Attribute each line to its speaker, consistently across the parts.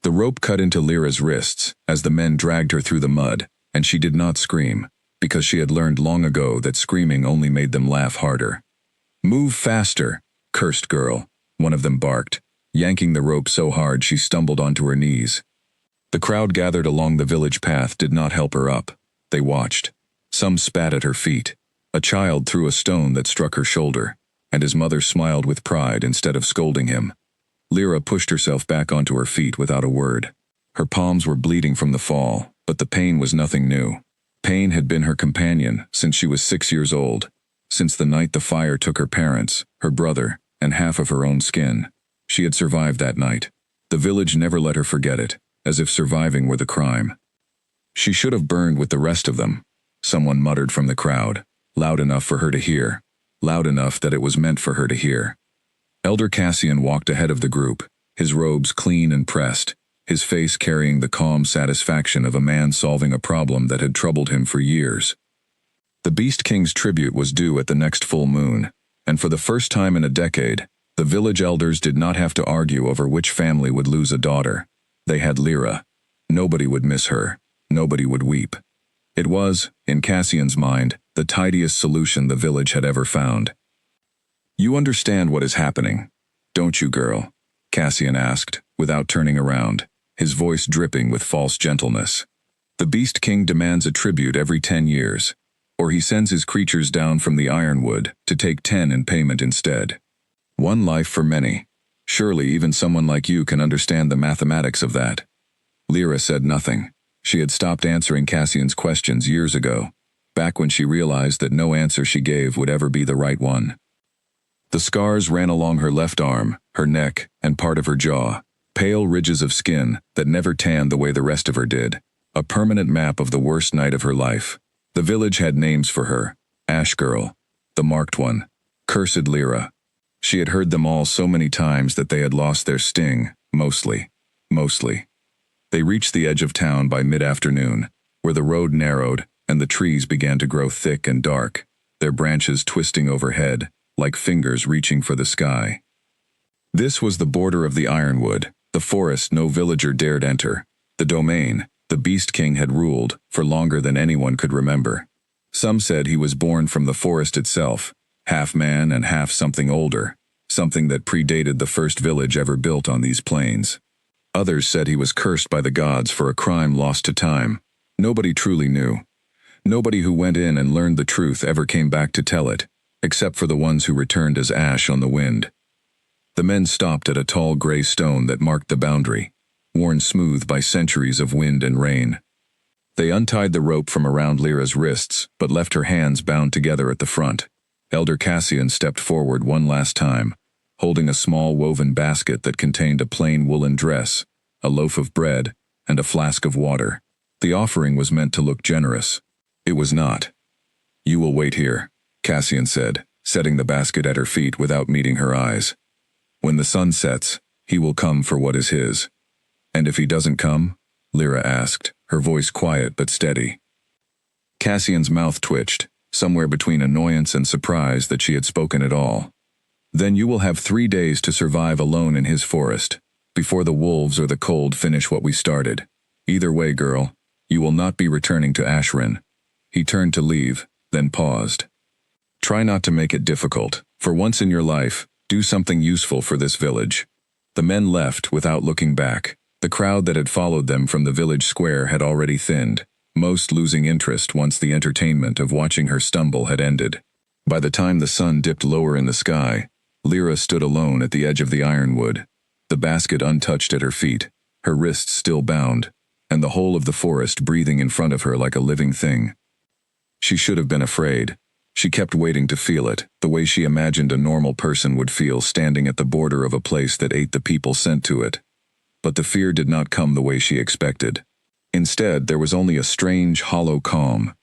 Speaker 1: The rope cut into Lyra's wrists as the men dragged her through the mud, and she did not scream, because she had learned long ago that screaming only made them laugh harder. "Move faster, cursed girl," one of them barked, yanking the rope so hard she stumbled onto her knees. The crowd gathered along the village path did not help her up. They watched. Some spat at her feet. A child threw a stone that struck her shoulder, and his mother smiled with pride instead of scolding him. Lyra pushed herself back onto her feet without a word. Her palms were bleeding from the fall, but the pain was nothing new. Pain had been her companion since she was 6 years old, since the night the fire took her parents, her brother, and half of her own skin. She had survived that night. The village never let her forget it, as if surviving were the crime. "She should have burned with the rest of them," someone muttered from the crowd, loud enough for her to hear, loud enough that it was meant for her to hear. Elder Cassian walked ahead of the group, his robes clean and pressed, his face carrying the calm satisfaction of a man solving a problem that had troubled him for years. The Beast King's tribute was due at the next full moon, and for the first time in a decade, the village elders did not have to argue over which family would lose a daughter. They had Lyra. Nobody would miss her. Nobody would weep. It was, in Cassian's mind, the tidiest solution the village had ever found. "You understand what is happening, don't you, girl?" Cassian asked, without turning around, his voice dripping with false gentleness. "The Beast King demands a tribute every 10 years, or he sends his creatures down from the Ironwood to take 10 in payment instead. One life for many. Surely even someone like you can understand the mathematics of that." Lyra said nothing. She had stopped answering Cassian's questions years ago, back when she realized that no answer she gave would ever be the right one. The scars ran along her left arm, her neck, and part of her jaw, pale ridges of skin that never tanned the way the rest of her did, a permanent map of the worst night of her life. The village had names for her: Ash Girl, the Marked One, Cursed Lyra. She had heard them all so many times that they had lost their sting, mostly. They reached the edge of town by mid-afternoon, where the road narrowed and the trees began to grow thick and dark, their branches twisting overhead, like fingers reaching for the sky. This was the border of the Ironwood, the forest no villager dared enter, the domain the Beast King had ruled for longer than anyone could remember. Some said he was born from the forest itself, half man and half something older, something that predated the first village ever built on these plains. Others said he was cursed by the gods for a crime lost to time. Nobody truly knew. Nobody who went in and learned the truth ever came back to tell it, except for the ones who returned as ash on the wind. The men stopped at a tall gray stone that marked the boundary, worn smooth by centuries of wind and rain. They untied the rope from around Lyra's wrists, but left her hands bound together at the front. Elder Cassian stepped forward one last time, holding a small woven basket that contained a plain woolen dress, a loaf of bread, and a flask of water. The offering was meant to look generous. It was not. "You will wait here," Cassian said, setting the basket at her feet without meeting her eyes. "When the sun sets, he will come for what is his." "And if he doesn't come?" Lyra asked, her voice quiet but steady. Cassian's mouth twitched, somewhere between annoyance and surprise that she had spoken at all. "Then you will have 3 days to survive alone in his forest, before the wolves or the cold finish what we started. Either way, girl, you will not be returning to Ashrin." He turned to leave, then paused. "Try not to make it difficult. For once in your life, do something useful for this village." The men left without looking back. The crowd that had followed them from the village square had already thinned, most losing interest once the entertainment of watching her stumble had ended. By the time the sun dipped lower in the sky, Lyra stood alone at the edge of the Ironwood, the basket untouched at her feet, her wrists still bound, and the whole of the forest breathing in front of her like a living thing. She should have been afraid. She kept waiting to feel it, the way she imagined a normal person would feel standing at the border of a place that ate the people sent to it. But the fear did not come the way she expected. Instead, there was only a strange, hollow calm,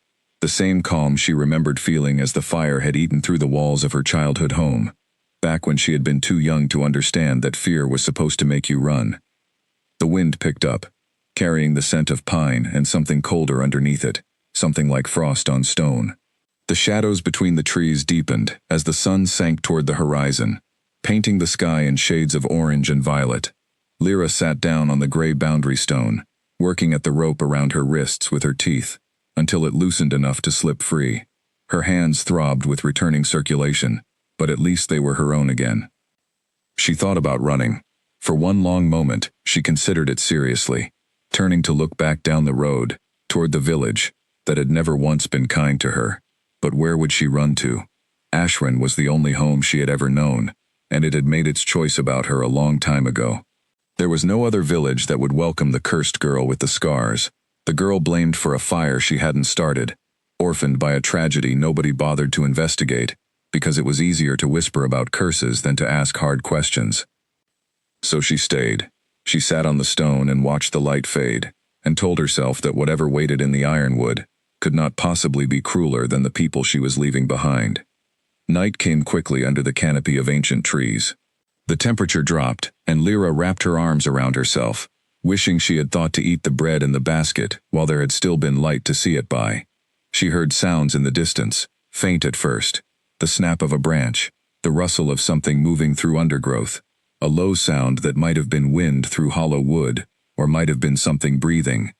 Speaker 1: the same calm she remembered feeling as the fire had eaten through the walls of her childhood home, back when she had been too young to understand that fear was supposed to make you run. The wind picked up, carrying the scent of pine and something colder underneath it, something like frost on stone. The shadows between the trees deepened as the sun sank toward the horizon, painting the sky in shades of orange and violet. Lyra sat down on the gray boundary stone, working at the rope around her wrists with her teeth, until it loosened enough to slip free. Her hands throbbed with returning circulation, but at least they were her own again. She thought about running. For one long moment, she considered it seriously, turning to look back down the road, toward the village, that had never once been kind to her. But where would she run to? Ashran was the only home she had ever known, and it had made its choice about her a long time ago. There was no other village that would welcome the cursed girl with the scars, the girl blamed for a fire she hadn't started, orphaned by a tragedy nobody bothered to investigate, because it was easier to whisper about curses than to ask hard questions. So she stayed. She sat on the stone and watched the light fade, and told herself that whatever waited in the ironwood could not possibly be crueler than the people she was leaving behind. Night came quickly under the canopy of ancient trees. The temperature dropped, and Lyra wrapped her arms around herself, wishing she had thought to eat the bread in the basket while there had still been light to see it by. She heard sounds in the distance, faint at first, the snap of a branch, the rustle of something moving through undergrowth, a low sound that might have been wind through hollow wood, or might have been something breathing.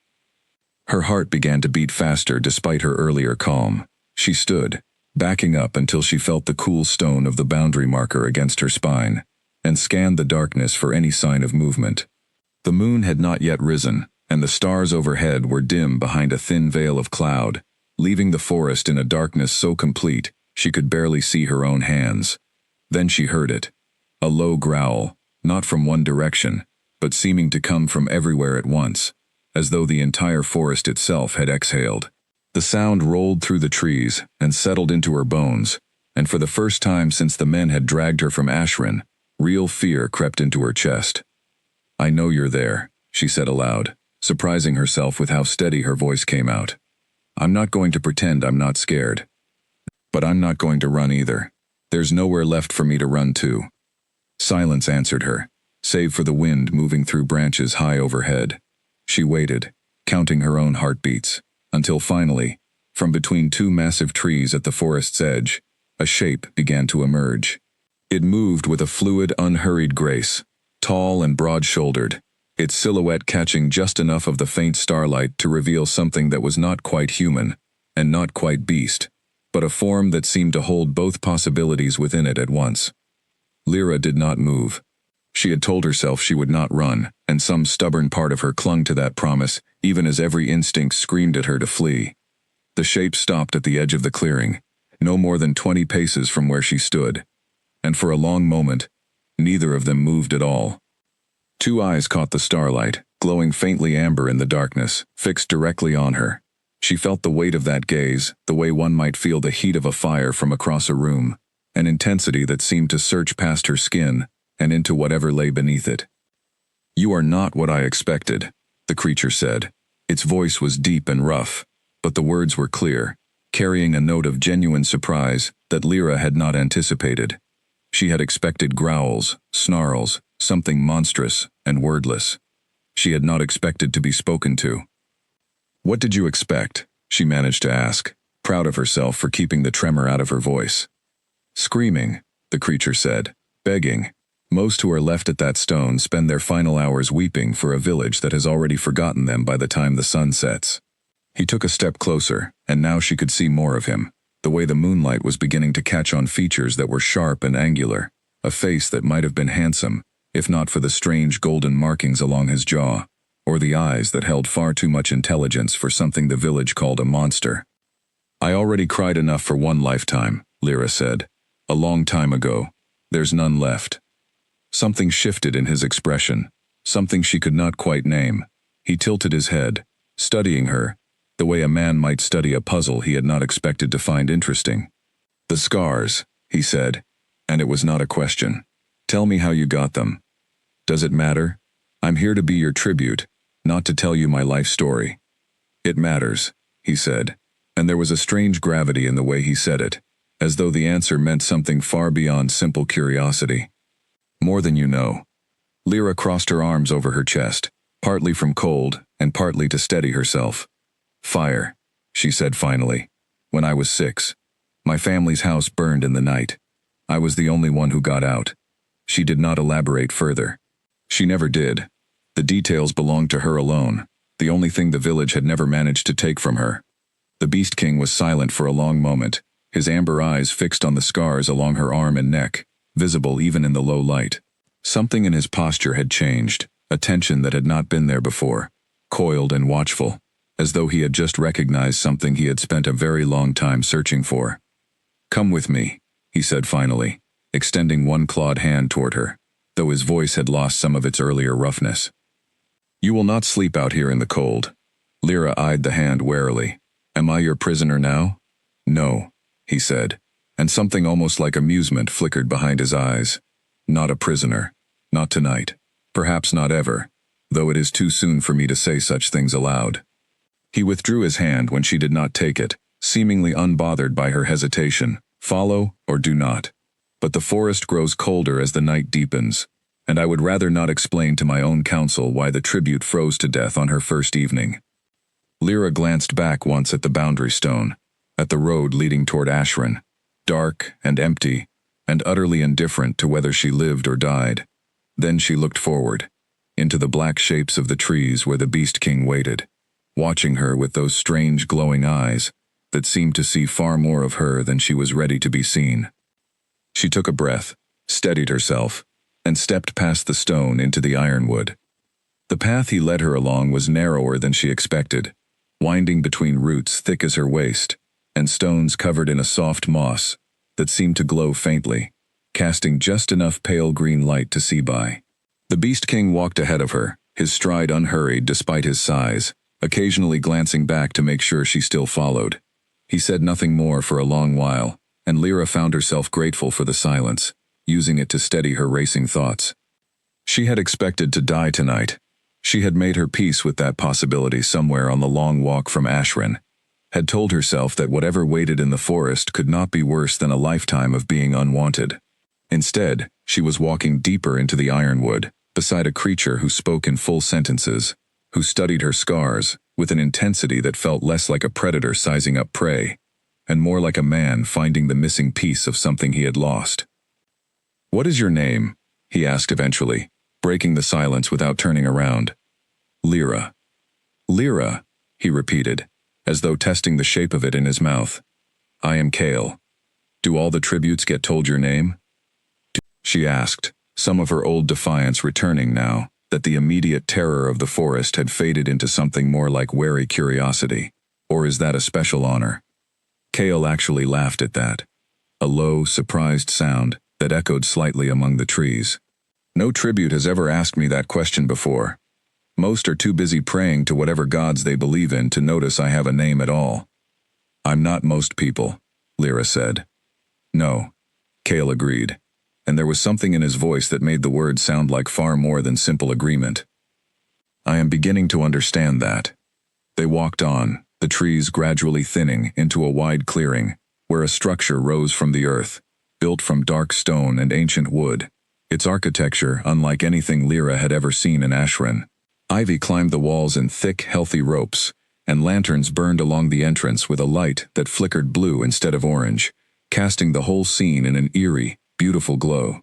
Speaker 1: Her heart began to beat faster despite her earlier calm. She stood, backing up until she felt the cool stone of the boundary marker against her spine, and scanned the darkness for any sign of movement. The moon had not yet risen, and the stars overhead were dim behind a thin veil of cloud, leaving the forest in a darkness so complete she could barely see her own hands. Then she heard it. A low growl, not from one direction, but seeming to come from everywhere at once, as though the entire forest itself had exhaled. The sound rolled through the trees and settled into her bones, and for the first time since the men had dragged her from Ashran, real fear crept into her chest. "I know you're there," she said aloud, surprising herself with how steady her voice came out. "I'm not going to pretend I'm not scared. But I'm not going to run either. There's nowhere left for me to run to." Silence answered her, save for the wind moving through branches high overhead. She waited, counting her own heartbeats, until finally, from between two massive trees at the forest's edge, a shape began to emerge. It moved with a fluid, unhurried grace, tall and broad-shouldered, its silhouette catching just enough of the faint starlight to reveal something that was not quite human, and not quite beast, but a form that seemed to hold both possibilities within it at once. Lyra did not move. She had told herself she would not run, and some stubborn part of her clung to that promise, even as every instinct screamed at her to flee. The shape stopped at the edge of the clearing, no more than 20 paces from where she stood, and for a long moment, neither of them moved at all. Two eyes caught the starlight, glowing faintly amber in the darkness, fixed directly on her. She felt the weight of that gaze, the way one might feel the heat of a fire from across a room, an intensity that seemed to search past her skin and into whatever lay beneath it. "You are not what I expected," the creature said. Its voice was deep and rough, but the words were clear, carrying a note of genuine surprise that Lyra had not anticipated. She had expected growls, snarls, something monstrous and wordless. She had not expected to be spoken to. "What did you expect?" she managed to ask, proud of herself for keeping the tremor out of her voice. "Screaming," the creature said, "begging. Most who are left at that stone spend their final hours weeping for a village that has already forgotten them by the time the sun sets." He took a step closer, and now she could see more of him, the way the moonlight was beginning to catch on features that were sharp and angular, a face that might have been handsome, if not for the strange golden markings along his jaw, or the eyes that held far too much intelligence for something the village called a monster. "I already cried enough for one lifetime," Lyra said. "A long time ago. There's none left." Something shifted in his expression, something she could not quite name. He tilted his head, studying her, the way a man might study a puzzle he had not expected to find interesting. "The scars," he said, and it was not a question. "Tell me how you got them. Does it matter? I'm here to be your tribute, not to tell you my life story." "It matters," he said, and there was a strange gravity in the way he said it, as though the answer meant something far beyond simple curiosity. "More than you know." Lyra crossed her arms over her chest, partly from cold and partly to steady herself. "Fire," she said finally. "When I was 6, my family's house burned in the night. I was the only one who got out." She did not elaborate further. She never did. The details belonged to her alone, the only thing the village had never managed to take from her. The Beast King was silent for a long moment, his amber eyes fixed on the scars along her arm and neck, visible even in the low light. Something in his posture had changed, a tension that had not been there before, coiled and watchful, as though he had just recognized something he had spent a very long time searching for. "Come with me," he said finally, extending one clawed hand toward her, though his voice had lost some of its earlier roughness. "You will not sleep out here in the cold." Lyra eyed the hand warily. "Am I your prisoner now?" "No," he said, and something almost like amusement flickered behind his eyes. "Not a prisoner. Not tonight. Perhaps not ever, though it is too soon for me to say such things aloud." He withdrew his hand when she did not take it, seemingly unbothered by her hesitation. "Follow or do not. But the forest grows colder as the night deepens, and I would rather not explain to my own council why the tribute froze to death on her first evening." Lyra glanced back once at the boundary stone, at the road leading toward Ashran, dark and empty, and utterly indifferent to whether she lived or died. Then she looked forward, into the black shapes of the trees where the Beast King waited, watching her with those strange glowing eyes that seemed to see far more of her than she was ready to be seen. She took a breath, steadied herself, and stepped past the stone into the ironwood. The path he led her along was narrower than she expected, winding between roots thick as her waist, and stones covered in a soft moss that seemed to glow faintly, casting just enough pale green light to see by. The Beast King walked ahead of her, his stride unhurried despite his size, occasionally glancing back to make sure she still followed. He said nothing more for a long while, and Lyra found herself grateful for the silence, using it to steady her racing thoughts. She had expected to die tonight. She had made her peace with that possibility somewhere on the long walk from Ashran, had told herself that whatever waited in the forest could not be worse than a lifetime of being unwanted. Instead, she was walking deeper into the ironwood, beside a creature who spoke in full sentences, who studied her scars with an intensity that felt less like a predator sizing up prey, and more like a man finding the missing piece of something he had lost. "What is your name?" he asked eventually, breaking the silence without turning around. "Lyra." "Lyra," he repeated, as though testing the shape of it in his mouth. "I am Kale. Do all the tributes get told your name?" She asked, some of her old defiance returning now that the immediate terror of the forest had faded into something more like wary curiosity. "Or is that a special honor?" Kale actually laughed at that, a low, surprised sound that echoed slightly among the trees. "No tribute has ever asked me that question before. Most are too busy praying to whatever gods they believe in to notice I have a name at all." "I'm not most people," Lyra said. "No," Kale agreed, and there was something in his voice that made the words sound like far more than simple agreement. "I am beginning to understand that." They walked on, the trees gradually thinning into a wide clearing, where a structure rose from the earth, built from dark stone and ancient wood, its architecture unlike anything Lyra had ever seen in Ashran. Ivy climbed the walls in thick, healthy ropes, and lanterns burned along the entrance with a light that flickered blue instead of orange, casting the whole scene in an eerie, beautiful glow.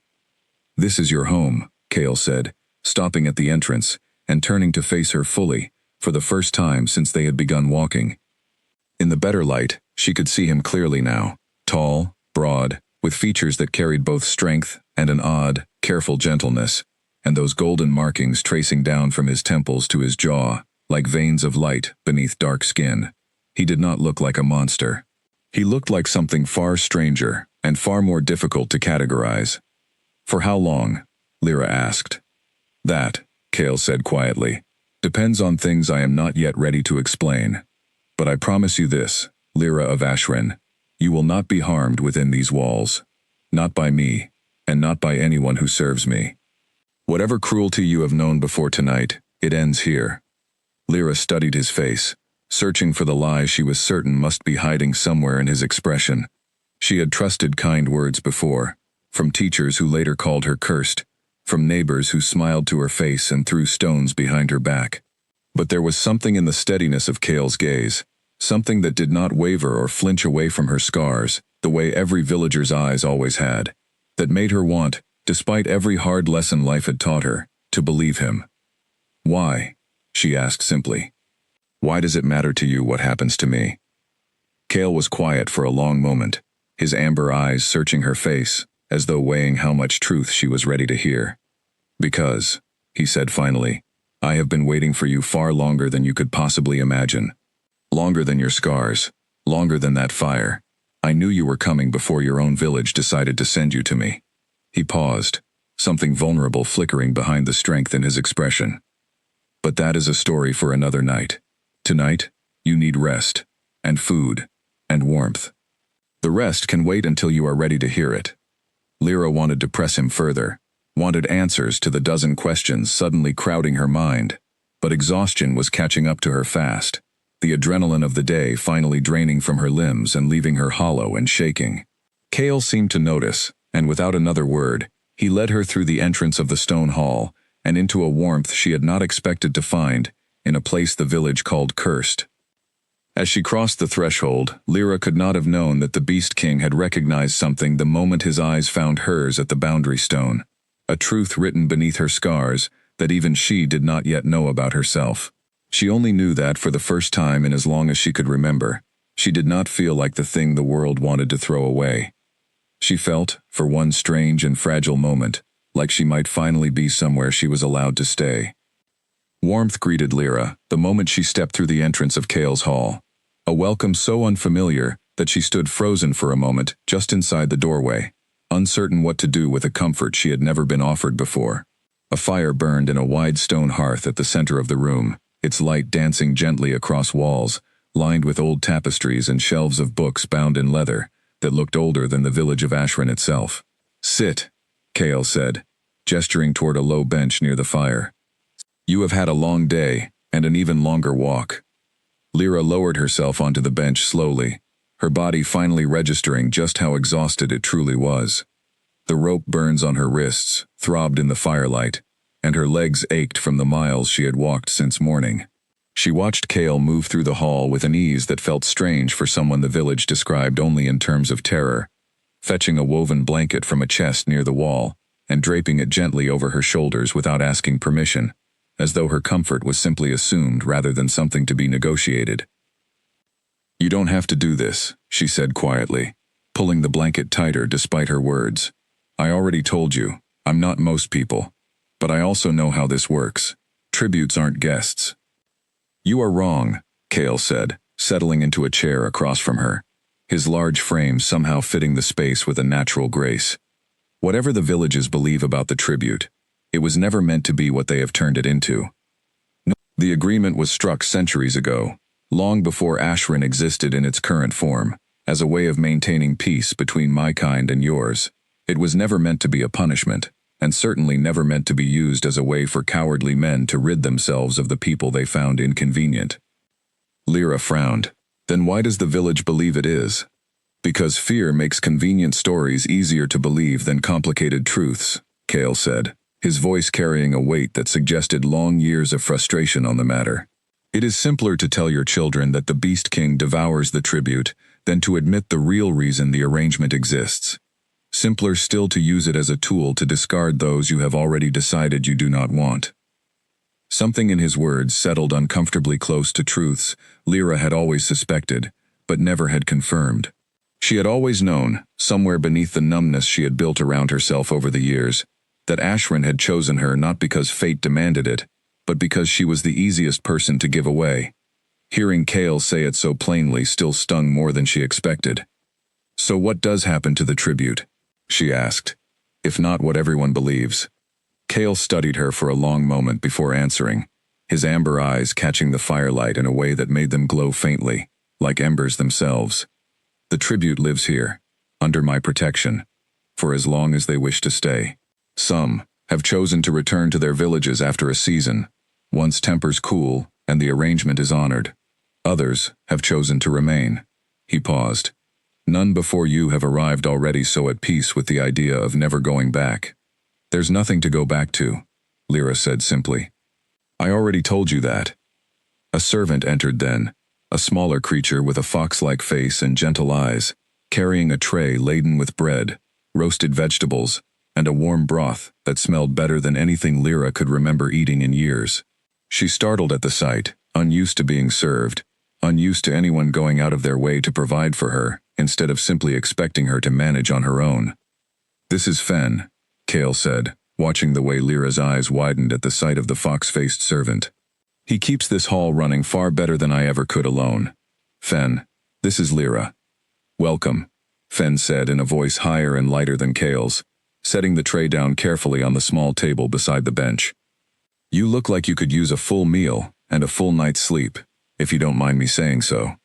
Speaker 1: "This is your home," Kale said, stopping at the entrance and turning to face her fully, for the first time since they had begun walking. In the better light, she could see him clearly now, tall, broad, with features that carried both strength and an odd, careful gentleness, and those golden markings tracing down from his temples to his jaw, like veins of light beneath dark skin. He did not look like a monster. He looked like something far stranger and far more difficult to categorize. "For how long?" Lyra asked. "That," Kale said quietly, "depends on things I am not yet ready to explain. But I promise you this, Lyra of Ashran, you will not be harmed within these walls. Not by me, and not by anyone who serves me. Whatever cruelty you have known before tonight, it ends here." Lyra studied his face, searching for the lie she was certain must be hiding somewhere in his expression. She had trusted kind words before, from teachers who later called her cursed, from neighbors who smiled to her face and threw stones behind her back. But there was something in the steadiness of Kale's gaze, something that did not waver or flinch away from her scars, the way every villager's eyes always had, that made her want, despite every hard lesson life had taught her, to believe him. Why? She asked simply. Why does it matter to you what happens to me? Cale was quiet for a long moment, his amber eyes searching her face, as though weighing how much truth she was ready to hear. Because, he said finally, I have been waiting for you far longer than you could possibly imagine. Longer than your scars, longer than that fire. I knew you were coming before your own village decided to send you to me. He paused, something vulnerable flickering behind the strength in his expression. But that is a story for another night. Tonight, you need rest, and food, and warmth. The rest can wait until you are ready to hear it. Lyra wanted to press him further, wanted answers to the dozen questions suddenly crowding her mind, but exhaustion was catching up to her fast, the adrenaline of the day finally draining from her limbs and leaving her hollow and shaking. Cale seemed to notice, and without another word, he led her through the entrance of the stone hall and into a warmth she had not expected to find in a place the village called Cursed. As she crossed the threshold, Lyra could not have known that the Beast King had recognized something the moment his eyes found hers at the boundary stone, a truth written beneath her scars that even she did not yet know about herself. She only knew that for the first time in as long as she could remember, she did not feel like the thing the world wanted to throw away. She felt, for one strange and fragile moment, like she might finally be somewhere she was allowed to stay. Warmth greeted Lyra the moment she stepped through the entrance of Cale's hall, a welcome so unfamiliar that she stood frozen for a moment just inside the doorway, uncertain what to do with a comfort she had never been offered before. A fire burned in a wide stone hearth at the center of the room, its light dancing gently across walls, lined with old tapestries and shelves of books bound in leather that looked older than the village of Ashran itself. Sit, Cale said, gesturing toward a low bench near the fire. You have had a long day, and an even longer walk. Lyra lowered herself onto the bench slowly, her body finally registering just how exhausted it truly was. The rope burns on her wrists throbbed in the firelight, and her legs ached from the miles she had walked since morning. She watched Cale move through the hall with an ease that felt strange for someone the village described only in terms of terror, fetching a woven blanket from a chest near the wall and draping it gently over her shoulders without asking permission, as though her comfort was simply assumed rather than something to be negotiated. You don't have to do this, she said quietly, pulling the blanket tighter despite her words. I already told you, I'm not most people, but I also know how this works. Tributes aren't guests. You are wrong, Cale said, settling into a chair across from her, his large frame somehow fitting the space with a natural grace. Whatever the villages believe about the tribute, it was never meant to be what they have turned it into. The agreement was struck centuries ago, long before Ashran existed in its current form, as a way of maintaining peace between my kind and yours. It was never meant to be a punishment, and certainly never meant to be used as a way for cowardly men to rid themselves of the people they found inconvenient. Lyra frowned. Then why does the village believe it is? Because fear makes convenient stories easier to believe than complicated truths, Cale said, his voice carrying a weight that suggested long years of frustration on the matter. It is simpler to tell your children that the Beast King devours the tribute than to admit the real reason the arrangement exists. Simpler still to use it as a tool to discard those you have already decided you do not want. Something in his words settled uncomfortably close to truths Lyra had always suspected, but never had confirmed. She had always known, somewhere beneath the numbness she had built around herself over the years, that Ashran had chosen her not because fate demanded it, but because she was the easiest person to give away. Hearing Cale say it so plainly still stung more than she expected. So what does happen to the tribute? She asked, if not what everyone believes. Cale studied her for a long moment before answering, his amber eyes catching the firelight in a way that made them glow faintly, like embers themselves. The tribute lives here, under my protection, for as long as they wish to stay. Some have chosen to return to their villages after a season, once tempers cool and the arrangement is honored. Others have chosen to remain. He paused. None before you have arrived already so at peace with the idea of never going back. There's nothing to go back to, Lyra said simply. I already told you that. A servant entered then, a smaller creature with a fox-like face and gentle eyes, carrying a tray laden with bread, roasted vegetables, and a warm broth that smelled better than anything Lyra could remember eating in years. She startled at the sight, unused to being served, unused to anyone going out of their way to provide for her, instead of simply expecting her to manage on her own. "This is Fen," Cale said, watching the way Lyra's eyes widened at the sight of the fox-faced servant. "He keeps this hall running far better than I ever could alone. Fen, this is Lyra." "Welcome," Fen said in a voice higher and lighter than Cale's, setting the tray down carefully on the small table beside the bench. "You look like you could use a full meal and a full night's sleep, if you don't mind me saying so."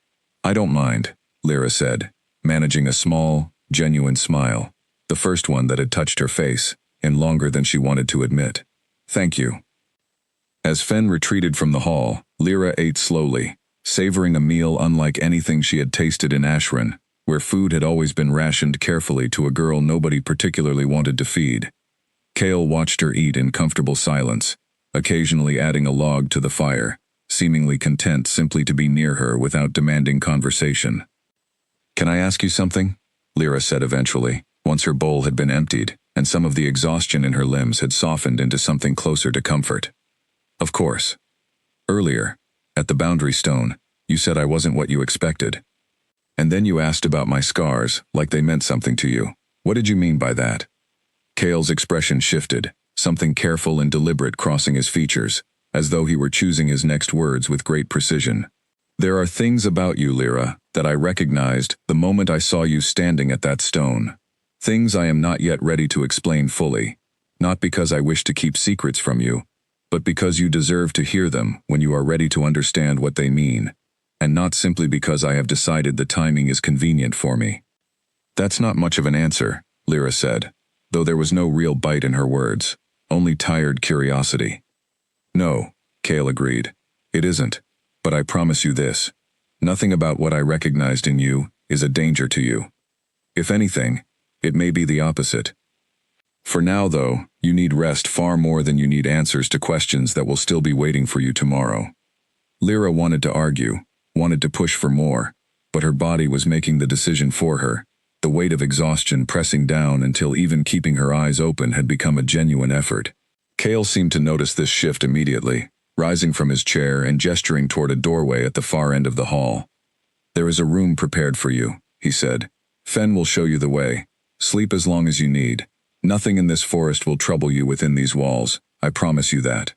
Speaker 1: "I don't mind," Lyra said, managing a small, genuine smile, the first one that had touched her face, in longer than she wanted to admit. "Thank you." As Fen retreated from the hall, Lyra ate slowly, savoring a meal unlike anything she had tasted in Ashran, where food had always been rationed carefully to a girl nobody particularly wanted to feed. Cale watched her eat in comfortable silence, occasionally adding a log to the fire, seemingly content simply to be near her without demanding conversation. "Can I ask you something?" Lyra said eventually, once her bowl had been emptied, and some of the exhaustion in her limbs had softened into something closer to comfort. "Of course. Earlier, at the Boundary Stone, you said I wasn't what you expected. And then you asked about my scars, like they meant something to you. What did you mean by that?" Cale's expression shifted, something careful and deliberate crossing his features, as though he were choosing his next words with great precision. "There are things about you, Lyra, that I recognized the moment I saw you standing at that stone. Things I am not yet ready to explain fully, not because I wish to keep secrets from you, but because you deserve to hear them when you are ready to understand what they mean, and not simply because I have decided the timing is convenient for me." "That's not much of an answer," Lyra said, though there was no real bite in her words, only tired curiosity. "No," Cale agreed. "It isn't, but I promise you this. Nothing about what I recognized in you is a danger to you. If anything, it may be the opposite. For now, though, you need rest far more than you need answers to questions that will still be waiting for you tomorrow." Lyra wanted to argue, wanted to push for more, but her body was making the decision for her, the weight of exhaustion pressing down until even keeping her eyes open had become a genuine effort. Cale seemed to notice this shift immediately, rising from his chair and gesturing toward a doorway at the far end of the hall. "There is a room prepared for you," he said. "Fen will show you the way. Sleep as long as you need. Nothing in this forest will trouble you within these walls, I promise you that."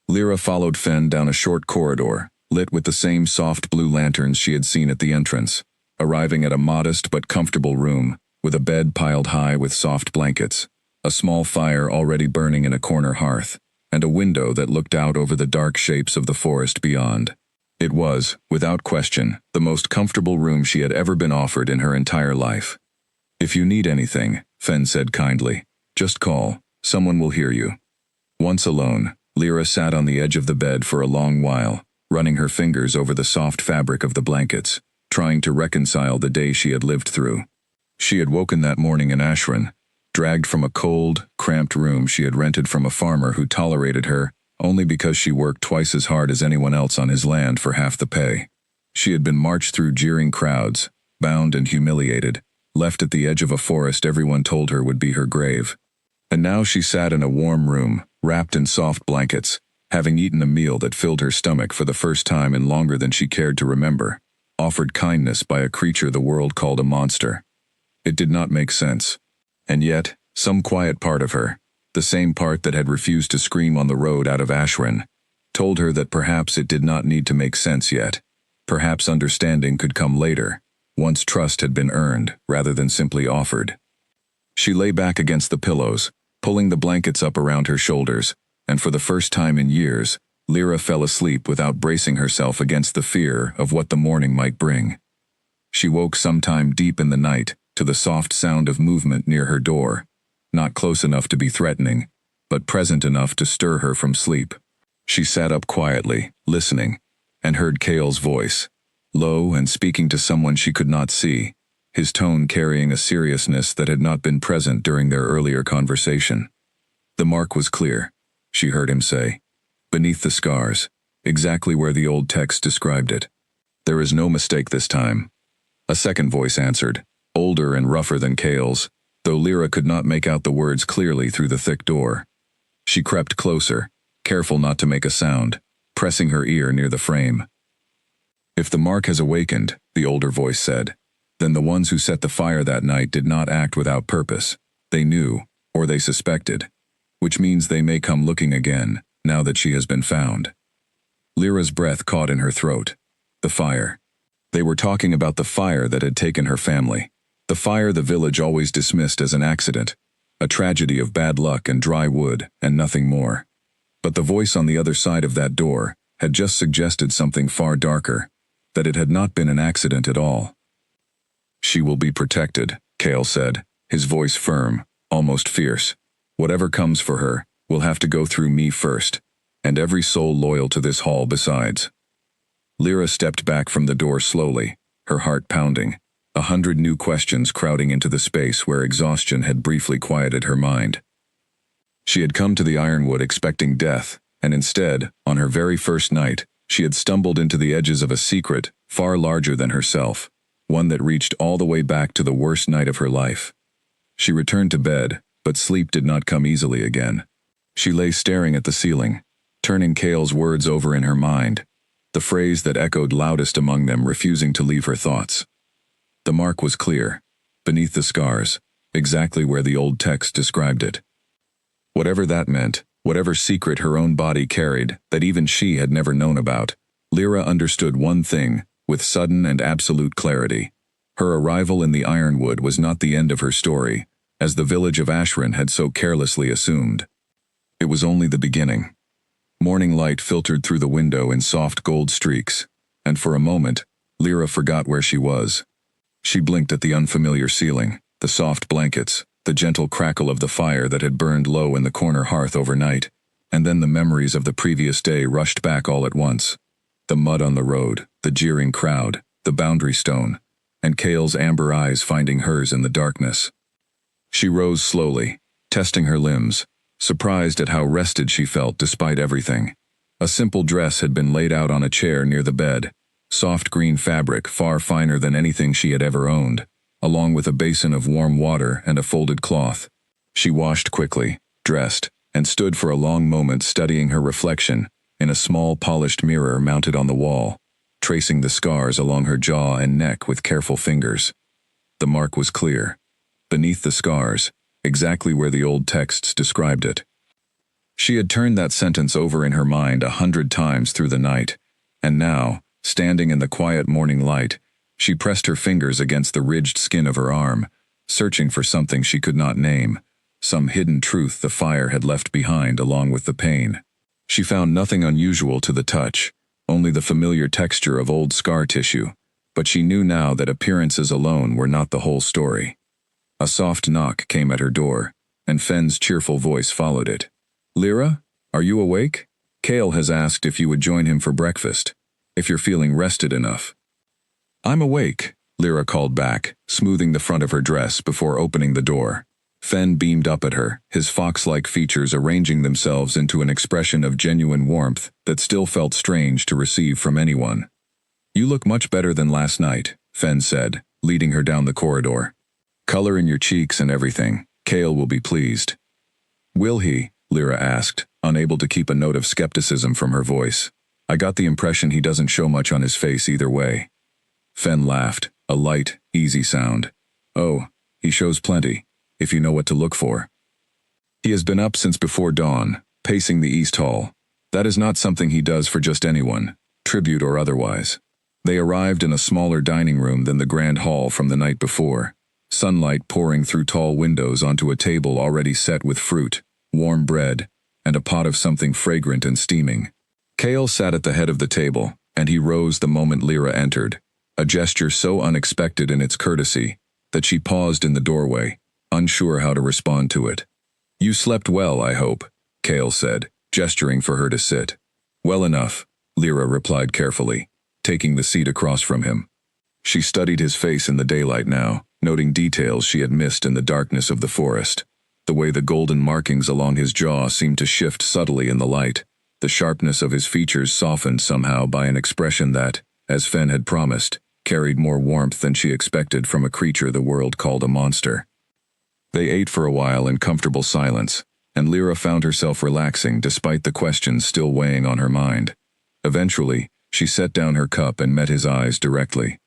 Speaker 1: Lyra followed Fen down a short corridor, lit with the same soft blue lanterns she had seen at the entrance, arriving at a modest but comfortable room, with a bed piled high with soft blankets, a small fire already burning in a corner hearth, and a window that looked out over the dark shapes of the forest beyond. It was, without question, the most comfortable room she had ever been offered in her entire life. "If you need anything," Fen said kindly, "just call. Someone will hear you." Once alone, Lyra sat on the edge of the bed for a long while, running her fingers over the soft fabric of the blankets, trying to reconcile the day she had lived through. She had woken that morning in Ashran, dragged from a cold, cramped room she had rented from a farmer who tolerated her only because she worked twice as hard as anyone else on his land for half the pay. She had been marched through jeering crowds, bound and humiliated, left at the edge of a forest everyone told her would be her grave. And now she sat in a warm room, wrapped in soft blankets, having eaten a meal that filled her stomach for the first time in longer than she cared to remember, offered kindness by a creature the world called a monster. It did not make sense. And yet, some quiet part of her, the same part that had refused to scream on the road out of Ashran, told her that perhaps it did not need to make sense yet. Perhaps understanding could come later, once trust had been earned rather than simply offered. She lay back against the pillows, pulling the blankets up around her shoulders, and for the first time in years, Lyra fell asleep without bracing herself against the fear of what the morning might bring. She woke sometime deep in the night to the soft sound of movement near her door, not close enough to be threatening, but present enough to stir her from sleep. She sat up quietly, listening, and heard Cale's voice, low and speaking to someone she could not see, his tone carrying a seriousness that had not been present during their earlier conversation. "The mark was clear," she heard him say, "beneath the scars, exactly where the old text described it. There is no mistake this time." A second voice answered, older and rougher than Cale's, though Lyra could not make out the words clearly through the thick door. She crept closer, careful not to make a sound, pressing her ear near the frame. "If the mark has awakened," the older voice said, "then the ones who set the fire that night did not act without purpose. They knew, or they suspected, which means they may come looking again, now that she has been found." Lyra's breath caught in her throat. The fire. They were talking about the fire that had taken her family. The fire the village always dismissed as an accident, a tragedy of bad luck and dry wood, and nothing more. But the voice on the other side of that door had just suggested something far darker, that it had not been an accident at all. "She will be protected," Cale said, his voice firm, almost fierce. "Whatever comes for her will have to go through me first, and every soul loyal to this hall besides." Lyra stepped back from the door slowly, her heart pounding, 100 new questions crowding into the space where exhaustion had briefly quieted her mind. She had come to the Ironwood expecting death, and instead, on her very first night, she had stumbled into the edges of a secret far larger than herself, one that reached all the way back to the worst night of her life. She returned to bed, but sleep did not come easily again. She lay staring at the ceiling, turning Cale's words over in her mind, the phrase that echoed loudest among them refusing to leave her thoughts. The mark was clear, beneath the scars, exactly where the old text described it. Whatever that meant, whatever secret her own body carried that even she had never known about, Lyra understood one thing with sudden and absolute clarity. Her arrival in the Ironwood was not the end of her story, as the village of Ashran had so carelessly assumed. It was only the beginning. Morning light filtered through the window in soft gold streaks, and for a moment, Lyra forgot where she was. She blinked at the unfamiliar ceiling, the soft blankets, the gentle crackle of the fire that had burned low in the corner hearth overnight, and then the memories of the previous day rushed back all at once. The mud on the road, the jeering crowd, the boundary stone, and Cale's amber eyes finding hers in the darkness. She rose slowly, testing her limbs, surprised at how rested she felt despite everything. A simple dress had been laid out on a chair near the bed, soft green fabric far finer than anything she had ever owned, along with a basin of warm water and a folded cloth. She washed quickly, dressed, and stood for a long moment studying her reflection in a small polished mirror mounted on the wall, tracing the scars along her jaw and neck with careful fingers. The mark was clear. Beneath the scars, exactly where the old texts described it. She had turned that sentence over in her mind 100 times through the night, and now, standing in the quiet morning light, she pressed her fingers against the ridged skin of her arm, searching for something she could not name, some hidden truth the fire had left behind along with the pain. She found nothing unusual to the touch, only the familiar texture of old scar tissue, but she knew now that appearances alone were not the whole story. A soft knock came at her door, and Fenn's cheerful voice followed it. "Lyra, are you awake? Cale has asked if you would join him for breakfast, if you're feeling rested enough." "I'm awake," Lyra called back, smoothing the front of her dress before opening the door. Fenn beamed up at her, his fox-like features arranging themselves into an expression of genuine warmth that still felt strange to receive from anyone. "You look much better than last night," Fenn said, leading her down the corridor. "Color in your cheeks and everything. Cale will be pleased." "Will he?" Lyra asked, unable to keep a note of skepticism from her voice. "I got the impression he doesn't show much on his face either way." Fenn laughed, a light, easy sound. "Oh, he shows plenty, if you know what to look for. He has been up since before dawn, pacing the East Hall. That is not something he does for just anyone, tribute or otherwise." They arrived in a smaller dining room than the grand hall from the night before, sunlight pouring through tall windows onto a table already set with fruit, warm bread, and a pot of something fragrant and steaming. Cale sat at the head of the table, and he rose the moment Lyra entered, a gesture so unexpected in its courtesy that she paused in the doorway, unsure how to respond to it. "You slept well, I hope," Cale said, gesturing for her to sit. "Well enough," Lyra replied carefully, taking the seat across from him. She studied his face in the daylight now, noting details she had missed in the darkness of the forest. The way the golden markings along his jaw seemed to shift subtly in the light, the sharpness of his features softened somehow by an expression that, as Fenn had promised, carried more warmth than she expected from a creature the world called a monster. They ate for a while in comfortable silence, and Lyra found herself relaxing despite the questions still weighing on her mind. Eventually, she set down her cup and met his eyes directly.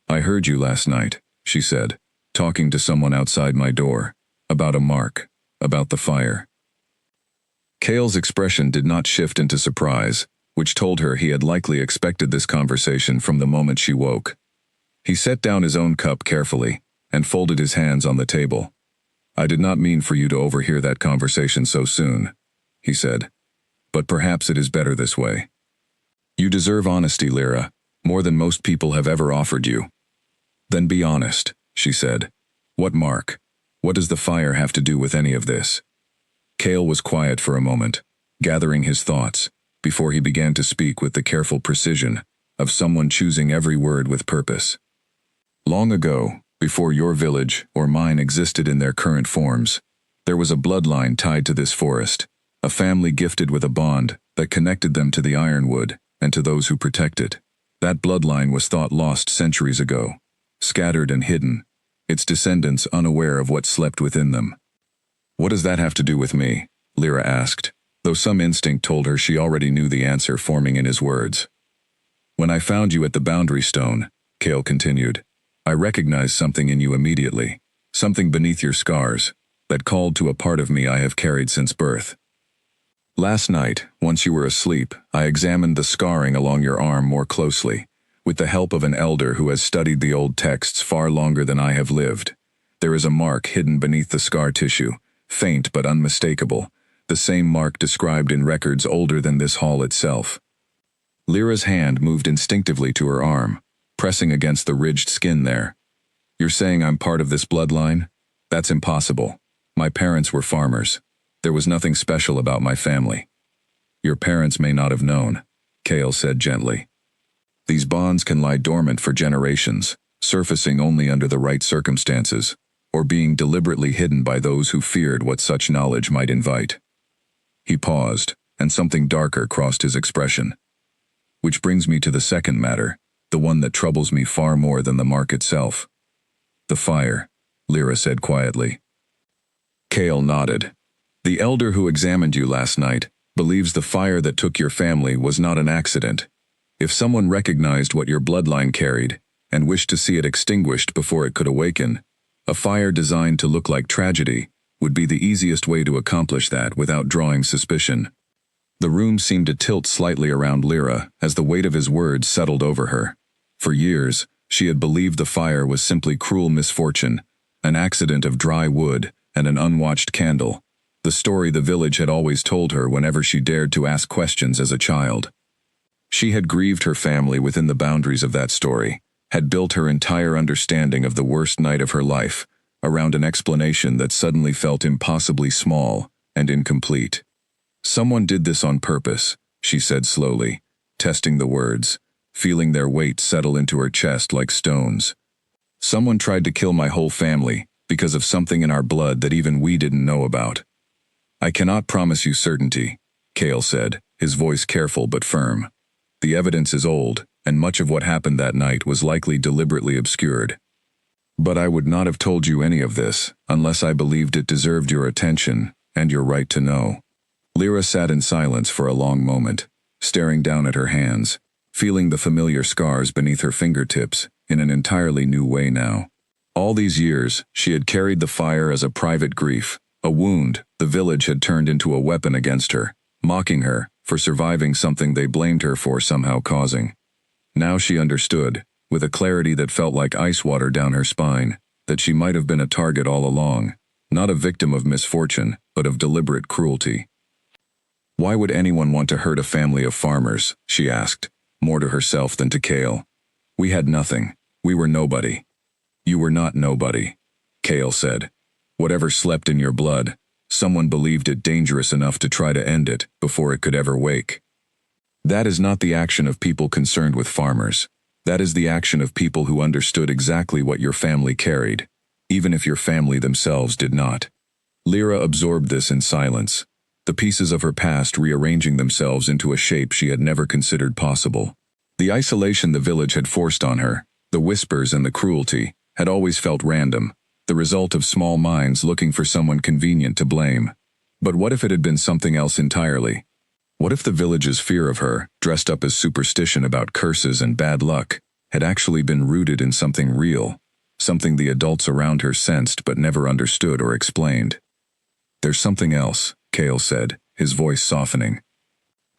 Speaker 1: "I heard you last night," she said, "talking to someone outside my door. About a mark. About the fire." Cale's expression did not shift into surprise, which told her he had likely expected this conversation from the moment she woke. He set down his own cup carefully and folded his hands on the table. "I did not mean for you to overhear that conversation so soon," he said. "But perhaps it is better this way. You deserve honesty, Lyra, more than most people have ever offered you." "Then be honest," she said. "What mark? What does the fire have to do with any of this?" Cale was quiet for a moment, gathering his thoughts, before he began to speak with the careful precision of someone choosing every word with purpose. "Long ago, before your village or mine existed in their current forms, there was a bloodline tied to this forest, a family gifted with a bond that connected them to the ironwood and to those who protect it. That bloodline was thought lost centuries ago, scattered and hidden, its descendants unaware of what slept within them." "What does that have to do with me?" Lyra asked, though some instinct told her she already knew the answer forming in his words. "When I found you at the boundary stone," Cale continued, "I recognized something in you immediately, something beneath your scars, that called to a part of me I have carried since birth. Last night, once you were asleep, I examined the scarring along your arm more closely, with the help of an elder who has studied the old texts far longer than I have lived. There is a mark hidden beneath the scar tissue, faint but unmistakable, the same mark described in records older than this hall itself." Lyra's hand moved instinctively to her arm, pressing against the ridged skin there. "You're saying I'm part of this bloodline? That's impossible. My parents were farmers. There was nothing special about my family." "Your parents may not have known," Cale said gently. "These bonds can lie dormant for generations, surfacing only under the right circumstances, or being deliberately hidden by those who feared what such knowledge might invite." He paused, and something darker crossed his expression. "Which brings me to the second matter, the one that troubles me far more than the mark itself." "The fire," Lyra said quietly. Cale nodded. "The elder who examined you last night believes the fire that took your family was not an accident. If someone recognized what your bloodline carried, and wished to see it extinguished before it could awaken, a fire designed to look like tragedy would be the easiest way to accomplish that without drawing suspicion." The room seemed to tilt slightly around Lyra as the weight of his words settled over her. For years, she had believed the fire was simply cruel misfortune, an accident of dry wood and an unwatched candle, the story the village had always told her whenever she dared to ask questions as a child. She had grieved her family within the boundaries of that story, had built her entire understanding of the worst night of her life around an explanation that suddenly felt impossibly small and incomplete. "Someone did this on purpose," she said slowly, testing the words, feeling their weight settle into her chest like stones. "Someone tried to kill my whole family because of something in our blood that even we didn't know about." "I cannot promise you certainty," Cale said, his voice careful but firm. "The evidence is old, and much of what happened that night was likely deliberately obscured. But I would not have told you any of this unless I believed it deserved your attention and your right to know." Lyra sat in silence for a long moment, staring down at her hands, feeling the familiar scars beneath her fingertips in an entirely new way now. All these years, she had carried the fire as a private grief, a wound the village had turned into a weapon against her, mocking her for surviving something they blamed her for somehow causing. Now she understood, with a clarity that felt like ice water down her spine, that she might have been a target all along, not a victim of misfortune, but of deliberate cruelty. "Why would anyone want to hurt a family of farmers?" she asked, more to herself than to Cale. "We had nothing. We were nobody." "You were not nobody," Cale said. "Whatever slept in your blood, someone believed it dangerous enough to try to end it before it could ever wake. That is not the action of people concerned with farmers. That is the action of people who understood exactly what your family carried, even if your family themselves did not." Lyra absorbed this in silence, the pieces of her past rearranging themselves into a shape she had never considered possible. The isolation the village had forced on her, the whispers and the cruelty, had always felt random, the result of small minds looking for someone convenient to blame. But what if it had been something else entirely? What if the village's fear of her, dressed up as superstition about curses and bad luck, had actually been rooted in something real, something the adults around her sensed but never understood or explained? "There's something else," Kale said, his voice softening.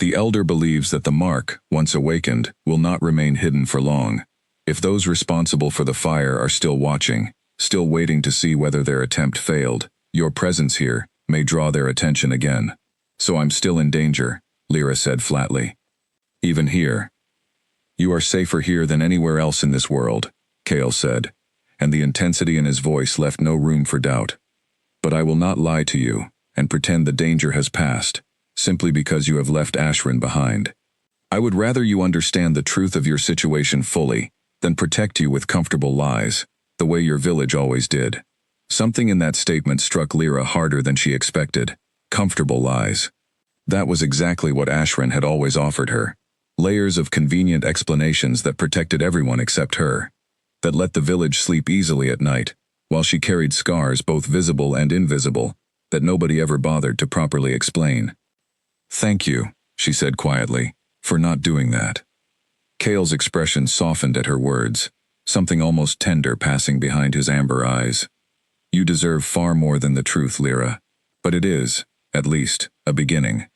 Speaker 1: "The elder believes that the mark, once awakened, will not remain hidden for long. If those responsible for the fire are still watching, still waiting to see whether their attempt failed, your presence here may draw their attention again. So I'm still in danger," Lyra said flatly. "Even here." "You are safer here than anywhere else in this world," Kale said, and the intensity in his voice left no room for doubt. "But I will not lie to you and pretend the danger has passed, simply because you have left Ashran behind. I would rather you understand the truth of your situation fully than protect you with comfortable lies, the way your village always did." Something in that statement struck Lyra harder than she expected. Comfortable lies. That was exactly what Ashran had always offered her. Layers of convenient explanations that protected everyone except her. That let the village sleep easily at night, while she carried scars both visible and invisible, that nobody ever bothered to properly explain. "Thank you," she said quietly, "for not doing that." Kale's expression softened at her words, something almost tender passing behind his amber eyes. "You deserve far more than the truth, Lyra. But it is, at least, a beginning."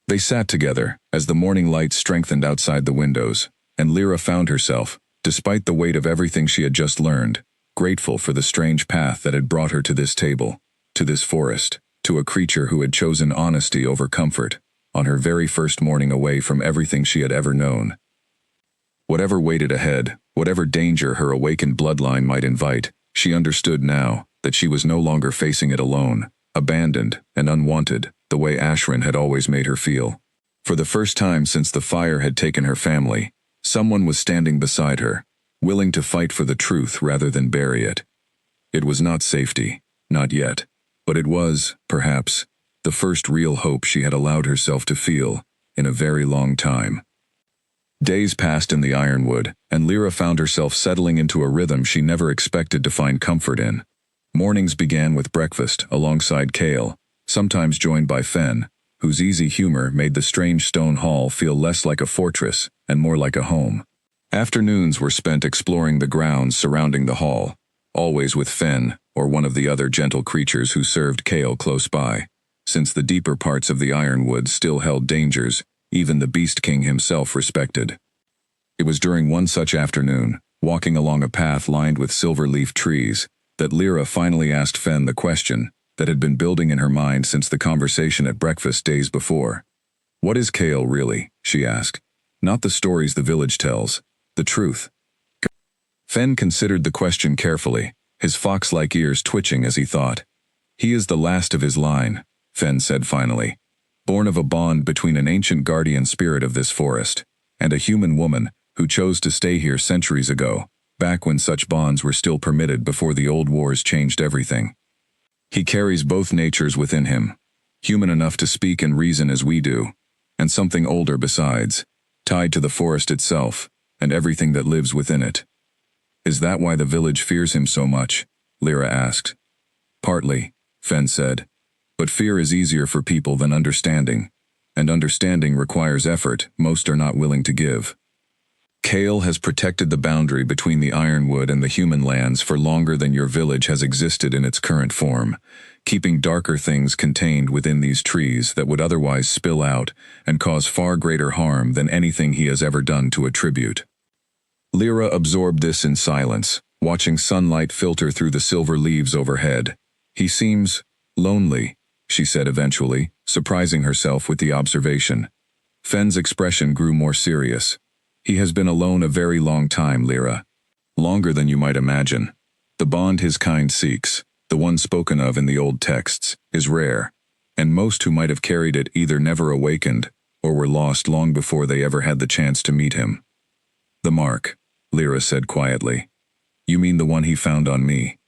Speaker 1: They sat together, as the morning light strengthened outside the windows, and Lyra found herself, despite the weight of everything she had just learned, grateful for the strange path that had brought her to this table, to this forest, to a creature who had chosen honesty over comfort, on her very first morning away from everything she had ever known. Whatever waited ahead, whatever danger her awakened bloodline might invite, she understood now that she was no longer facing it alone, abandoned and unwanted, the way Ashran had always made her feel. For the first time since the fire had taken her family, someone was standing beside her, willing to fight for the truth rather than bury it. It was not safety, not yet, but it was, perhaps, the first real hope she had allowed herself to feel in a very long time. Days passed in the Ironwood, and Lyra found herself settling into a rhythm she never expected to find comfort in. Mornings began with breakfast alongside Kale, sometimes joined by Fen, whose easy humor made the strange stone hall feel less like a fortress and more like a home. Afternoons were spent exploring the grounds surrounding the hall, always with Fen or one of the other gentle creatures who served Kale close by, since the deeper parts of the Ironwood still held dangers even the Beast King himself respected. It was during one such afternoon, walking along a path lined with silver-leaf trees, that Lyra finally asked Fen the question that had been building in her mind since the conversation at breakfast days before. "What is Kale really?" she asked. "Not the stories the village tells, the truth." Fen considered the question carefully, his fox-like ears twitching as he thought. "He is the last of his line," Fen said finally, "born of a bond between an ancient guardian spirit of this forest and a human woman who chose to stay here centuries ago, back when such bonds were still permitted before the old wars changed everything. He carries both natures within him, human enough to speak and reason as we do, and something older besides, tied to the forest itself and everything that lives within it." "Is that why the village fears him so much?" Lyra asked. "Partly," Fen said, "but fear is easier for people than understanding, and understanding requires effort most are not willing to give. Kale has protected the boundary between the Ironwood and the human lands for longer than your village has existed in its current form, keeping darker things contained within these trees that would otherwise spill out and cause far greater harm than anything he has ever done to a tribute." Lyra absorbed this in silence, watching sunlight filter through the silver leaves overhead. "He seems lonely," she said eventually, surprising herself with the observation. Fen's expression grew more serious. "He has been alone a very long time, Lyra. Longer than you might imagine. The bond his kind seeks, the one spoken of in the old texts, is rare, and most who might have carried it either never awakened or were lost long before they ever had the chance to meet him." "The mark," Lyra said quietly. "You mean the one he found on me?"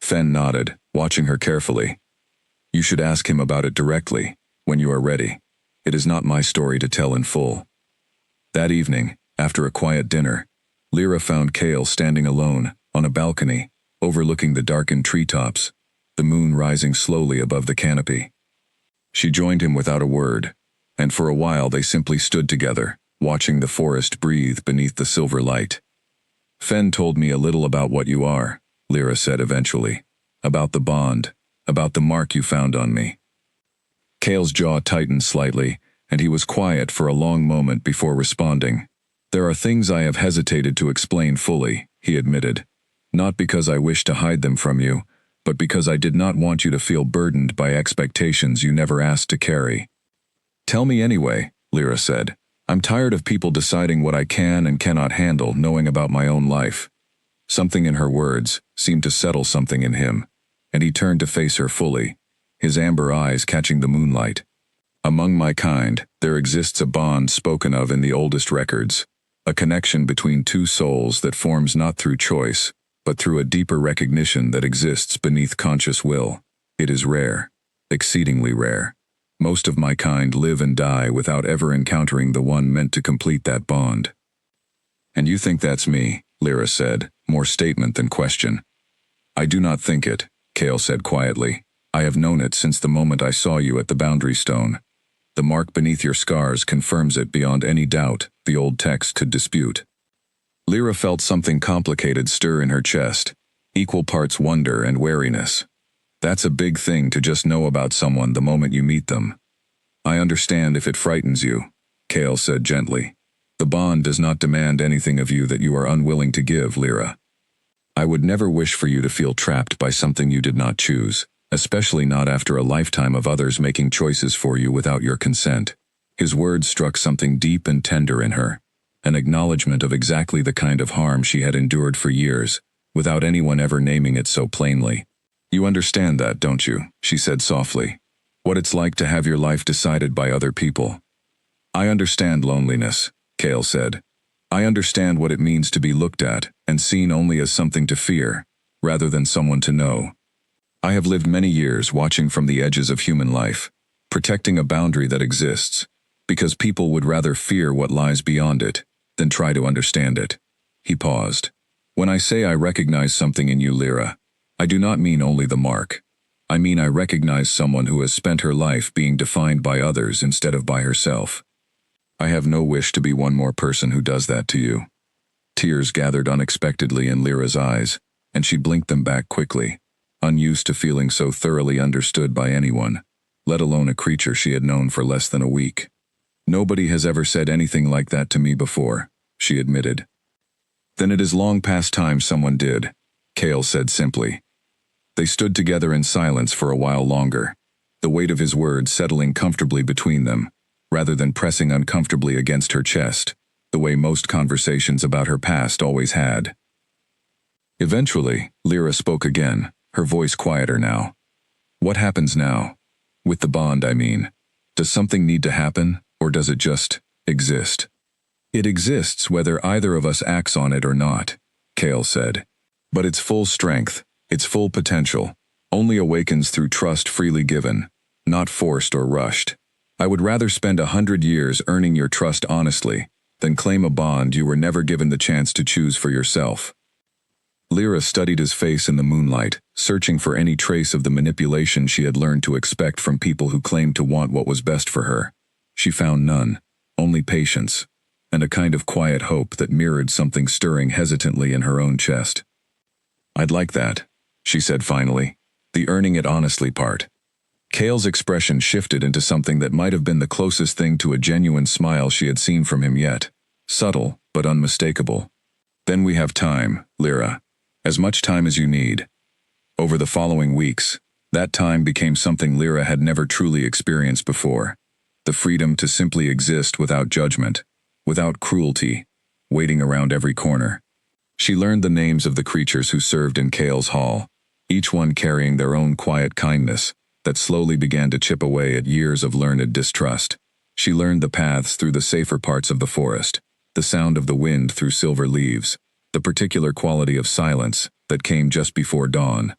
Speaker 1: Fen nodded, watching her carefully. "You should ask him about it directly, when you are ready. It is not my story to tell in full." That evening, after a quiet dinner, Lyra found Kale standing alone, on a balcony, overlooking the darkened treetops, the moon rising slowly above the canopy. She joined him without a word, and for a while they simply stood together, watching the forest breathe beneath the silver light. Fen told me a little about what you are, Lyra said eventually. About the bond, about the mark you found on me. Cale's jaw tightened slightly, and he was quiet for a long moment before responding. There are things I have hesitated to explain fully, he admitted. Not because I wish to hide them from you, but because I did not want you to feel burdened by expectations you never asked to carry. Tell me anyway, Lyra said. I'm tired of people deciding what I can and cannot handle, knowing about my own life. Something in her words seemed to settle something in him, and he turned to face her fully, his amber eyes catching the moonlight. Among my kind, there exists a bond spoken of in the oldest records, a connection between two souls that forms not through choice, but through a deeper recognition that exists beneath conscious will. It is rare, exceedingly rare. Most of my kind live and die without ever encountering the one meant to complete that bond. And you think that's me, Lyra said, more statement than question. I do not think it, Cale said quietly. I have known it since the moment I saw you at the boundary stone. The mark beneath your scars confirms it beyond any doubt the old text could dispute. Lyra felt something complicated stir in her chest, equal parts wonder and wariness. That's a big thing to just know about someone the moment you meet them. I understand if it frightens you, Cale said gently. The bond does not demand anything of you that you are unwilling to give, Lyra. I would never wish for you to feel trapped by something you did not choose, especially not after a lifetime of others making choices for you without your consent. His words struck something deep and tender in her, an acknowledgement of exactly the kind of harm she had endured for years, without anyone ever naming it so plainly. You understand that, don't you? She said softly. What it's like to have your life decided by other people. I understand loneliness, Cale said. I understand what it means to be looked at and seen only as something to fear, rather than someone to know. I have lived many years watching from the edges of human life, protecting a boundary that exists, because people would rather fear what lies beyond it than try to understand it. He paused. When I say I recognize something in you, Lyra, I do not mean only the mark. I mean I recognize someone who has spent her life being defined by others instead of by herself. I have no wish to be one more person who does that to you. Tears gathered unexpectedly in Lyra's eyes, and she blinked them back quickly, unused to feeling so thoroughly understood by anyone, let alone a creature she had known for less than a week. Nobody has ever said anything like that to me before, she admitted. Then it is long past time someone did, Cale said simply. They stood together in silence for a while longer, the weight of his words settling comfortably between them, rather than pressing uncomfortably against her chest, the way most conversations about her past always had. Eventually, Lyra spoke again, her voice quieter now. What happens now? With the bond, I mean. Does something need to happen, or does it just exist? It exists whether either of us acts on it or not, Cale said. But its full strength, its full potential, only awakens through trust freely given, not forced or rushed. I would rather spend 100 years earning your trust honestly than claim a bond you were never given the chance to choose for yourself. Lyra studied his face in the moonlight, searching for any trace of the manipulation she had learned to expect from people who claimed to want what was best for her. She found none, only patience, and a kind of quiet hope that mirrored something stirring hesitantly in her own chest. I'd like that, she said finally, the earning it honestly part. Cale's expression shifted into something that might have been the closest thing to a genuine smile she had seen from him yet, subtle but unmistakable. Then we have time, Lyra, as much time as you need. Over the following weeks, that time became something Lyra had never truly experienced before, the freedom to simply exist without judgment, without cruelty, waiting around every corner. She learned the names of the creatures who served in Cale's hall, each one carrying their own quiet kindness that slowly began to chip away at years of learned distrust. She learned the paths through the safer parts of the forest, the sound of the wind through silver leaves, the particular quality of silence that came just before dawn.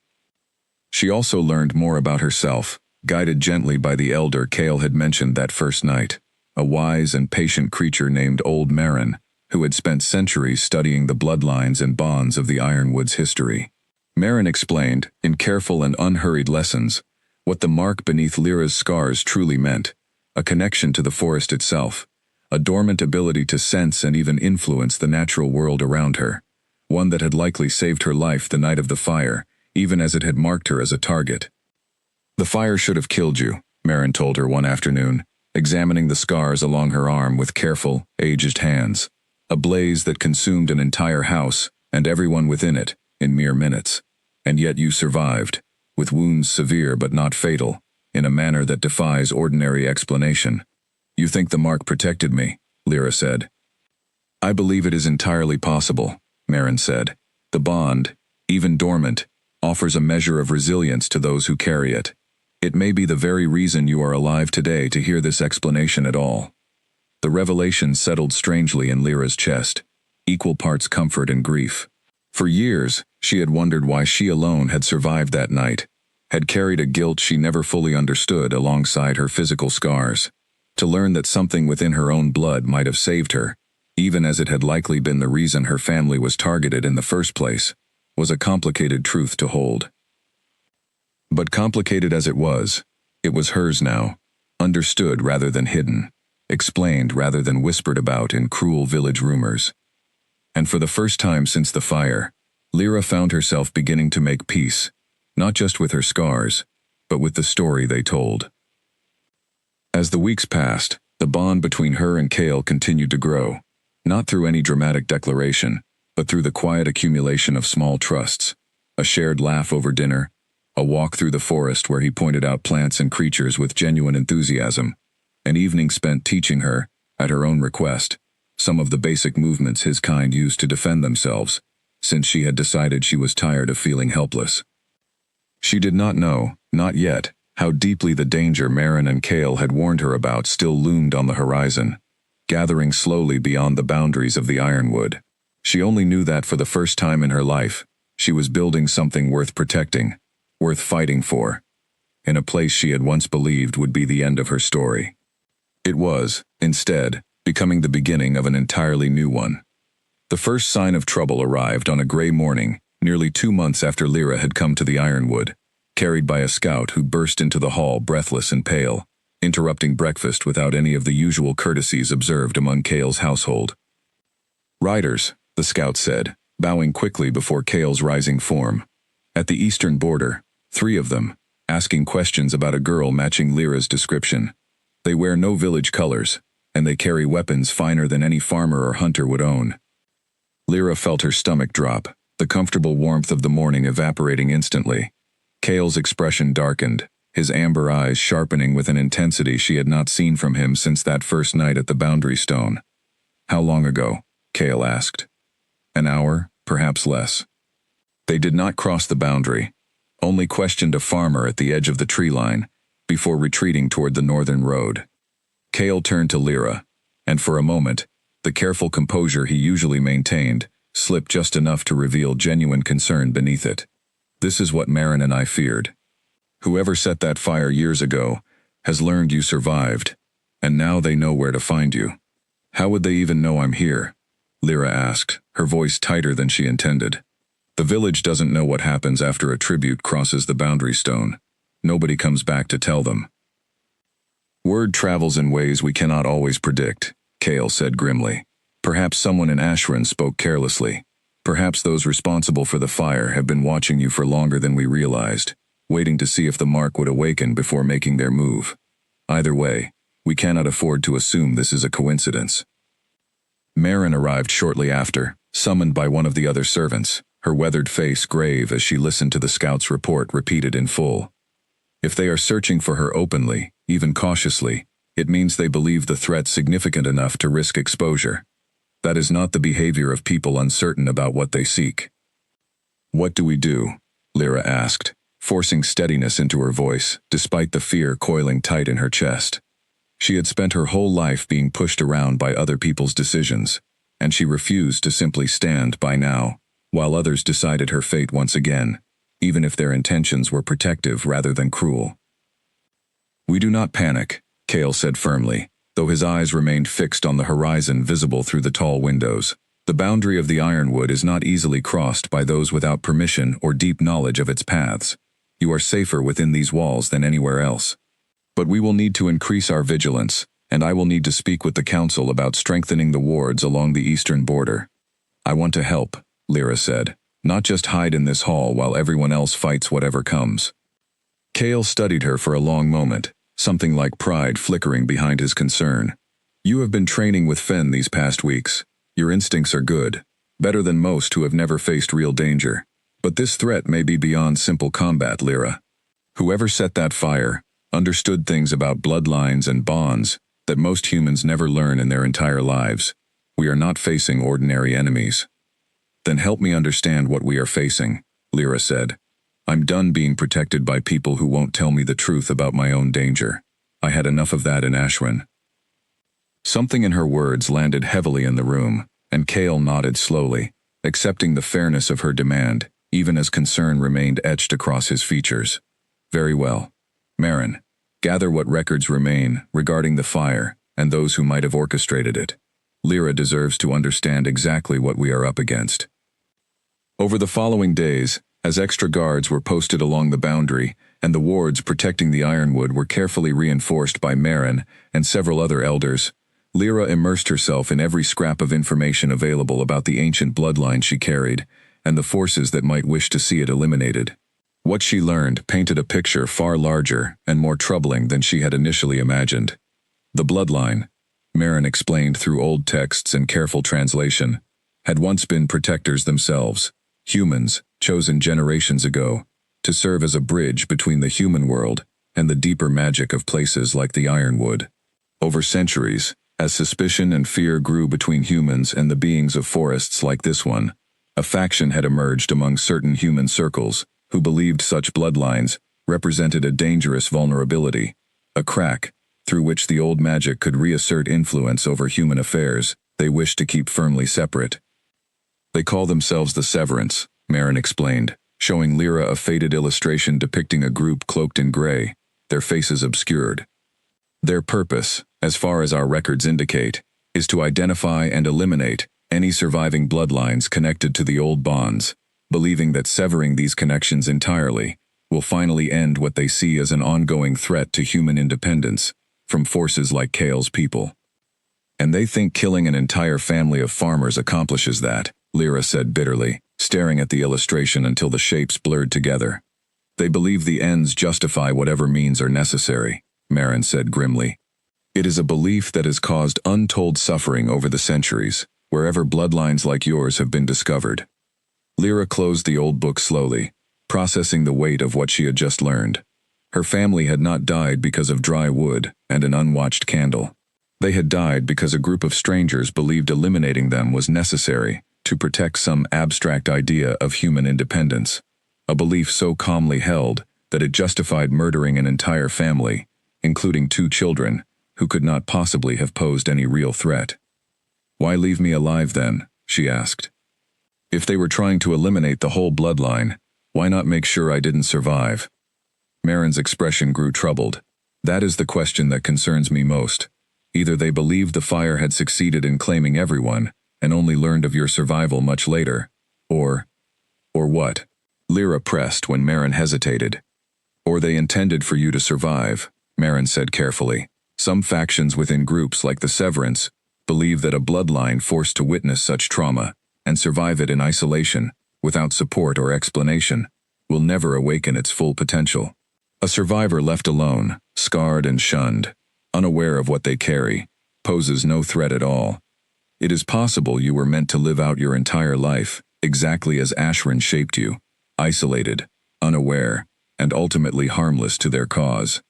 Speaker 1: She also learned more about herself, guided gently by the elder Cale had mentioned that first night, a wise and patient creature named Old Marin, who had spent centuries studying the bloodlines and bonds of the Ironwood's history. Marin explained, in careful and unhurried lessons, what the mark beneath Lyra's scars truly meant: a connection to the forest itself, a dormant ability to sense and even influence the natural world around her, one that had likely saved her life the night of the fire, even as it had marked her as a target. "The fire should have killed you," Marin told her one afternoon, examining the scars along her arm with careful, aged hands. "A blaze that consumed an entire house, and everyone within it, in mere minutes. And yet you survived, with wounds severe but not fatal, in a manner that defies ordinary explanation." "You think the mark protected me," Lyra said. "I believe it is entirely possible," Marin said. "The bond, even dormant, offers a measure of resilience to those who carry it. It may be the very reason you are alive today to hear this explanation at all." The revelation settled strangely in Lyra's chest, equal parts comfort and grief. For years, she had wondered why she alone had survived that night, had carried a guilt she never fully understood alongside her physical scars. To learn that something within her own blood might have saved her, even as it had likely been the reason her family was targeted in the first place, was a complicated truth to hold. But complicated as it was hers now, understood rather than hidden, explained rather than whispered about in cruel village rumors. And for the first time since the fire, Lyra found herself beginning to make peace, not just with her scars, but with the story they told. As the weeks passed, the bond between her and Cale continued to grow, not through any dramatic declaration, but through the quiet accumulation of small trusts: a shared laugh over dinner, a walk through the forest where he pointed out plants and creatures with genuine enthusiasm, an evening spent teaching her, at her own request, some of the basic movements his kind used to defend themselves, since she had decided she was tired of feeling helpless. She did not know, not yet, how deeply the danger Marin and Cale had warned her about still loomed on the horizon, gathering slowly beyond the boundaries of the Ironwood. She only knew that for the first time in her life, she was building something worth protecting, worth fighting for, in a place she had once believed would be the end of her story. It was, instead, becoming the beginning of an entirely new one. The first sign of trouble arrived on a gray morning, nearly 2 months after Lyra had come to the Ironwood, carried by a scout who burst into the hall breathless and pale, interrupting breakfast without any of the usual courtesies observed among Cale's household. "Riders," the scout said, bowing quickly before Cale's rising form. "At the eastern border, 3 of them, asking questions about a girl matching Lyra's description. They wear no village colors, and they carry weapons finer than any farmer or hunter would own." Lyra felt her stomach drop, the comfortable warmth of the morning evaporating instantly. Cale's expression darkened, his amber eyes sharpening with an intensity she had not seen from him since that first night at the Boundary Stone. "How long ago?" Cale asked. "An hour, perhaps less." They did not cross the boundary, only questioned a farmer at the edge of the tree line, before retreating toward the northern road. Cale turned to Lyra, and for a moment, the careful composure he usually maintained slipped just enough to reveal genuine concern beneath it. "This is what Marin and I feared. Whoever set that fire years ago has learned you survived, and now they know where to find you." "How would they even know I'm here?" Lyra asked, her voice tighter than she intended. "The village doesn't know what happens after a tribute crosses the Boundary Stone. Nobody comes back to tell them." "Word travels in ways we cannot always predict," Cale said grimly. "Perhaps someone in Ashran spoke carelessly. Perhaps those responsible for the fire have been watching you for longer than we realized, waiting to see if the mark would awaken before making their move. Either way, we cannot afford to assume this is a coincidence." Marin arrived shortly after, summoned by one of the other servants, her weathered face grave as she listened to the scout's report repeated in full. "If they are searching for her openly, even cautiously, it means they believe the threat significant enough to risk exposure. That is not the behavior of people uncertain about what they seek." "What do we do?" Lyra asked, forcing steadiness into her voice, despite the fear coiling tight in her chest. She had spent her whole life being pushed around by other people's decisions, and she refused to simply stand by now, while others decided her fate once again, even if their intentions were protective rather than cruel. "We do not panic," Cale said firmly, though his eyes remained fixed on the horizon visible through the tall windows. The boundary of the ironwood is not easily crossed by those without permission or deep knowledge of its paths. You are safer within these walls than anywhere else. But we will need to increase our vigilance, and I will need to speak with the council about strengthening the wards along the eastern border. I want to help, Lyra said, not just hide in this hall while everyone else fights whatever comes. Cale studied her for a long moment, something like pride flickering behind his concern. You have been training with Fen these past weeks. Your instincts are good, better than most who have never faced real danger. But this threat may be beyond simple combat, Lyra. Whoever set that fire understood things about bloodlines and bonds that most humans never learn in their entire lives. We are not facing ordinary enemies. Then help me understand what we are facing, Lyra said. I'm done being protected by people who won't tell me the truth about my own danger. I had enough of that in Ashwin. Something in her words landed heavily in the room, and Cale nodded slowly, accepting the fairness of her demand, even as concern remained etched across his features. Very well. Merrin, gather what records remain regarding the fire and those who might have orchestrated it. Lyra deserves to understand exactly what we are up against. Over the following days, as extra guards were posted along the boundary and the wards protecting the ironwood were carefully reinforced by Merrin and several other elders, Lyra immersed herself in every scrap of information available about the ancient bloodline she carried and the forces that might wish to see it eliminated. What she learned painted a picture far larger and more troubling than she had initially imagined. The bloodline, Merrin explained through old texts and careful translation, had once been protectors themselves, humans chosen generations ago to serve as a bridge between the human world and the deeper magic of places like the Ironwood. Over centuries, as suspicion and fear grew between humans and the beings of forests like this one, a faction had emerged among certain human circles who believed such bloodlines represented a dangerous vulnerability, a crack through which the old magic could reassert influence over human affairs they wished to keep firmly separate. They call themselves the Severance, Merrin explained, showing Lyra a faded illustration depicting a group cloaked in gray, their faces obscured. Their purpose, as far as our records indicate, is to identify and eliminate any surviving bloodlines connected to the old bonds, believing that severing these connections entirely will finally end what they see as an ongoing threat to human independence from forces like Cale's people. And they think killing an entire family of farmers accomplishes that, Lyra said bitterly, staring at the illustration until the shapes blurred together. They believe the ends justify whatever means are necessary, Merrin said grimly. It is a belief that has caused untold suffering over the centuries, wherever bloodlines like yours have been discovered. Lyra closed the old book slowly, processing the weight of what she had just learned. Her family had not died because of dry wood and an unwatched candle. They had died because a group of strangers believed eliminating them was necessary to protect some abstract idea of human independence, a belief so calmly held that it justified murdering an entire family, including 2 children, who could not possibly have posed any real threat. Why leave me alive then? She asked. If they were trying to eliminate the whole bloodline, why not make sure I didn't survive? Merrin's expression grew troubled. That is the question that concerns me most. Either they believed the fire had succeeded in claiming everyone, and only learned of your survival much later, or what? Lyra pressed when Merrin hesitated. Or they intended for you to survive, Merrin said carefully. Some factions within groups like the Severance believe that a bloodline forced to witness such trauma and survive it in isolation, without support or explanation, will never awaken its full potential. A survivor left alone, scarred and shunned, unaware of what they carry, poses no threat at all. It is possible you were meant to live out your entire life, exactly as Ashwin shaped you, isolated, unaware, and ultimately harmless to their cause.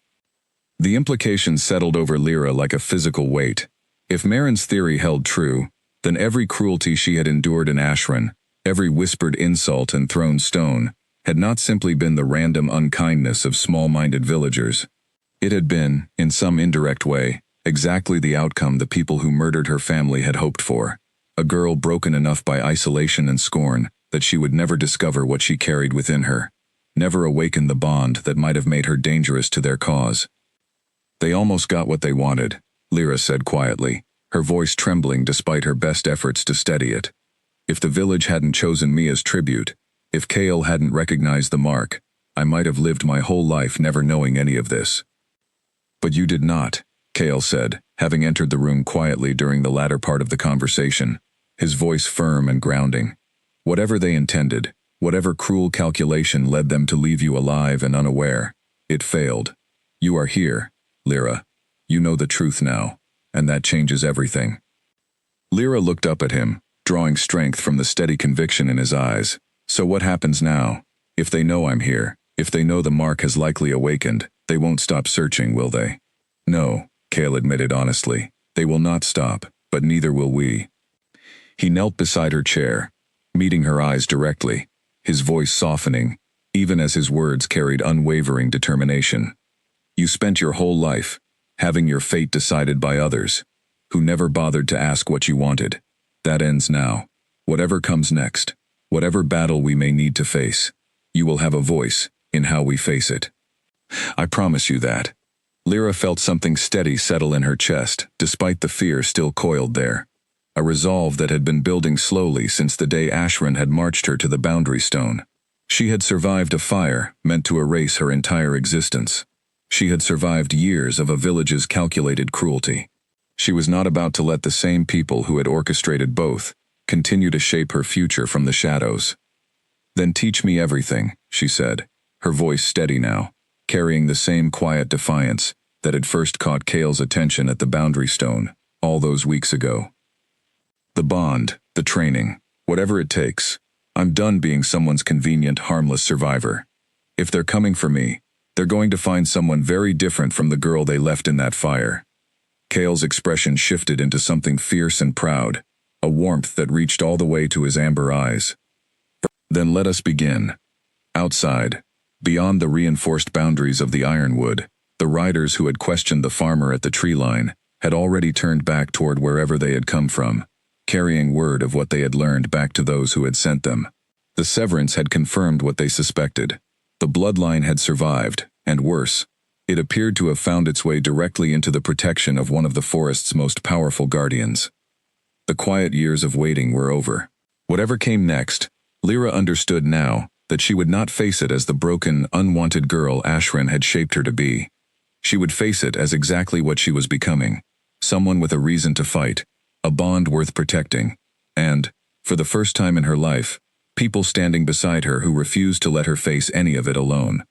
Speaker 1: The implications settled over Lyra like a physical weight. If Merrin's theory held true, then every cruelty she had endured in Ashwin, every whispered insult and thrown stone, had not simply been the random unkindness of small-minded villagers. It had been, in some indirect way, exactly the outcome the people who murdered her family had hoped for. A girl broken enough by isolation and scorn that she would never discover what she carried within her, never awaken the bond that might have made her dangerous to their cause. They almost got what they wanted, Lyra said quietly, her voice trembling despite her best efforts to steady it. If the village hadn't chosen me as tribute, if Kale hadn't recognized the mark, I might have lived my whole life never knowing any of this. But you did not, Kale said, having entered the room quietly during the latter part of the conversation, his voice firm and grounding. Whatever they intended, whatever cruel calculation led them to leave you alive and unaware, it failed. You are here, Lyra. You know the truth now, and that changes everything. Lyra looked up at him, drawing strength from the steady conviction in his eyes. So what happens now? If they know I'm here, if they know the mark has likely awakened, they won't stop searching, will they? No, Kale admitted honestly. They will not stop, but neither will we. He knelt beside her chair, meeting her eyes directly, his voice softening, even as his words carried unwavering determination. You spent your whole life, having your fate decided by others, who never bothered to ask what you wanted. That ends now. Whatever comes next, whatever battle we may need to face, you will have a voice in how we face it. I promise you that. Lyra felt something steady settle in her chest, despite the fear still coiled there. A resolve that had been building slowly since the day Ashran had marched her to the boundary stone. She had survived a fire meant to erase her entire existence. She had survived years of a village's calculated cruelty. She was not about to let the same people who had orchestrated both continue to shape her future from the shadows. Then teach me everything, she said, her voice steady now, carrying the same quiet defiance that had first caught Kale's attention at the boundary stone all those weeks ago. The bond, the training, whatever it takes. I'm done being someone's convenient, harmless survivor. If they're coming for me, they're going to find someone very different from the girl they left in that fire. Kale's expression shifted into something fierce and proud, a warmth that reached all the way to his amber eyes. Then let us begin. Outside, beyond the reinforced boundaries of the ironwood, the riders who had questioned the farmer at the tree line had already turned back toward wherever they had come from, carrying word of what they had learned back to those who had sent them. The severance had confirmed what they suspected. The bloodline had survived, and worse, it appeared to have found its way directly into the protection of one of the forest's most powerful guardians. The quiet years of waiting were over. Whatever came next, Lyra understood now that she would not face it as the broken, unwanted girl Ashran had shaped her to be. She would face it as exactly what she was becoming, someone with a reason to fight, a bond worth protecting, and, for the first time in her life, people standing beside her who refused to let her face any of it alone.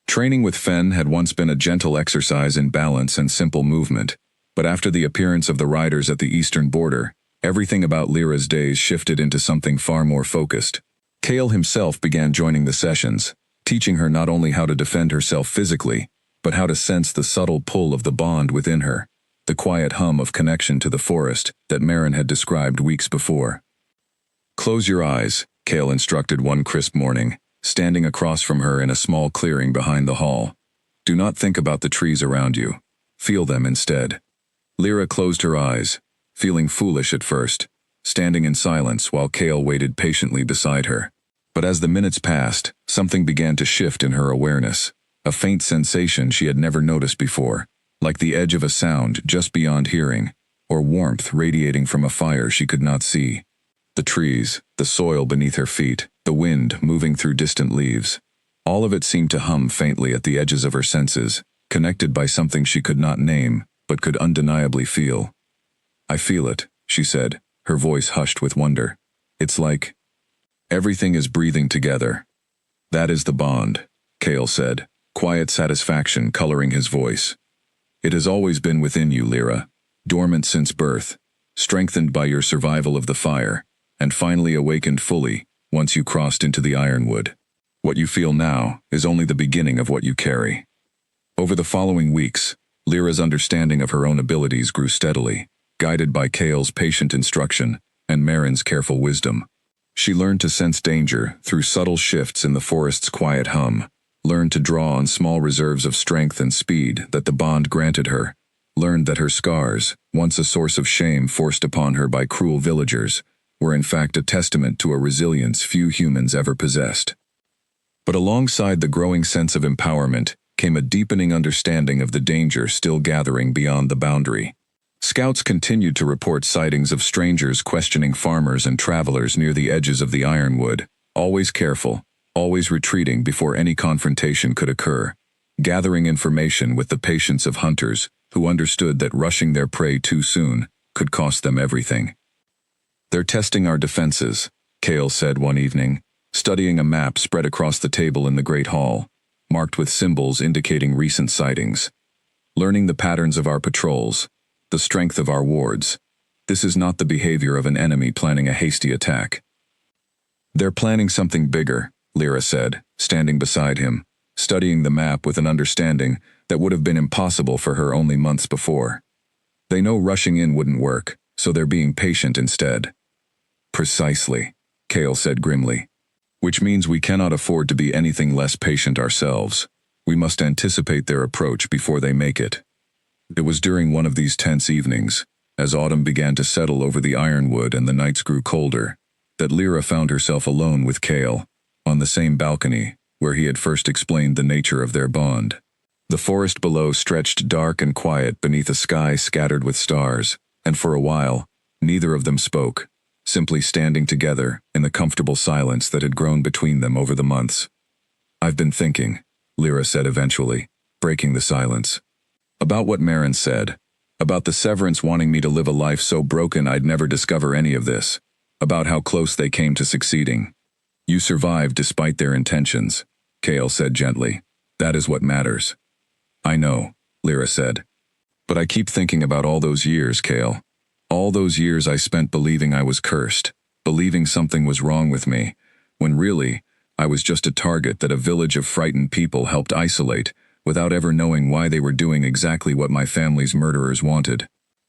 Speaker 1: Training with Fen had once been a gentle exercise in balance and simple movement, but after the appearance of the riders at the eastern border, everything about Lyra's days shifted into something far more focused. Kale himself began joining the sessions, teaching her not only how to defend herself physically, but how to sense the subtle pull of the bond within her, the quiet hum of connection to the forest that Marin had described weeks before. Close your eyes, Kale instructed one crisp morning, standing across from her in a small clearing behind the hall. Do not think about the trees around you. Feel them instead. Lyra closed her eyes, feeling foolish at first, standing in silence while Kale waited patiently beside her. But as the minutes passed, something began to shift in her awareness, a faint sensation she had never noticed before, like the edge of a sound just beyond hearing, or warmth radiating from a fire she could not see. The trees, the soil beneath her feet, the wind moving through distant leaves. All of it seemed to hum faintly at the edges of her senses, connected by something she could not name, but could undeniably feel. I feel it, she said, her voice hushed with wonder. It's like everything is breathing together. That is the bond, Kale said, quiet satisfaction coloring his voice. It has always been within you, Lyra, dormant since birth, strengthened by your survival of the fire, and finally awakened fully once you crossed into the ironwood. What you feel now is only the beginning of what you carry. Over the following weeks, Lyra's understanding of her own abilities grew steadily, guided by Kale's patient instruction and Marin's careful wisdom. She learned to sense danger through subtle shifts in the forest's quiet hum, learned to draw on small reserves of strength and speed that the bond granted her, learned that her scars, once a source of shame forced upon her by cruel villagers, were in fact a testament to a resilience few humans ever possessed. But alongside the growing sense of empowerment came a deepening understanding of the danger still gathering beyond the boundary. Scouts continued to report sightings of strangers questioning farmers and travelers near the edges of the ironwood, always careful, always retreating before any confrontation could occur, gathering information with the patience of hunters who understood that rushing their prey too soon could cost them everything. "They're testing our defenses," Cale said one evening, studying a map spread across the table in the great hall, marked with symbols indicating recent sightings. "Learning the patterns of our patrols, the strength of our wards. This is not the behavior of an enemy planning a hasty attack." "They're planning something bigger," Lyra said, standing beside him, studying the map with an understanding that would have been impossible for her only months before. "They know rushing in wouldn't work, so they're being patient instead." "Precisely," Cale said grimly. "Which means we cannot afford to be anything less patient ourselves. We must anticipate their approach before they make it." It was during one of these tense evenings, as autumn began to settle over the ironwood and the nights grew colder, that Lyra found herself alone with Cale, on the same balcony where he had first explained the nature of their bond. The forest below stretched dark and quiet beneath a sky scattered with stars, and for a while, neither of them spoke, simply standing together in the comfortable silence that had grown between them over the months. "I've been thinking," Lyra said eventually, breaking the silence. "About what Marin said. About the Severance wanting me to live a life so broken I'd never discover any of this. About how close they came to succeeding. You survived despite their intentions," Cale said gently. "That is what matters." "I know," Lyra said. "But I keep thinking about all those years, Cale. All those years I spent believing I was cursed, believing something was wrong with me, when really, I was just a target that a village of frightened people helped isolate, without ever knowing why they were doing exactly what my family's murderers wanted."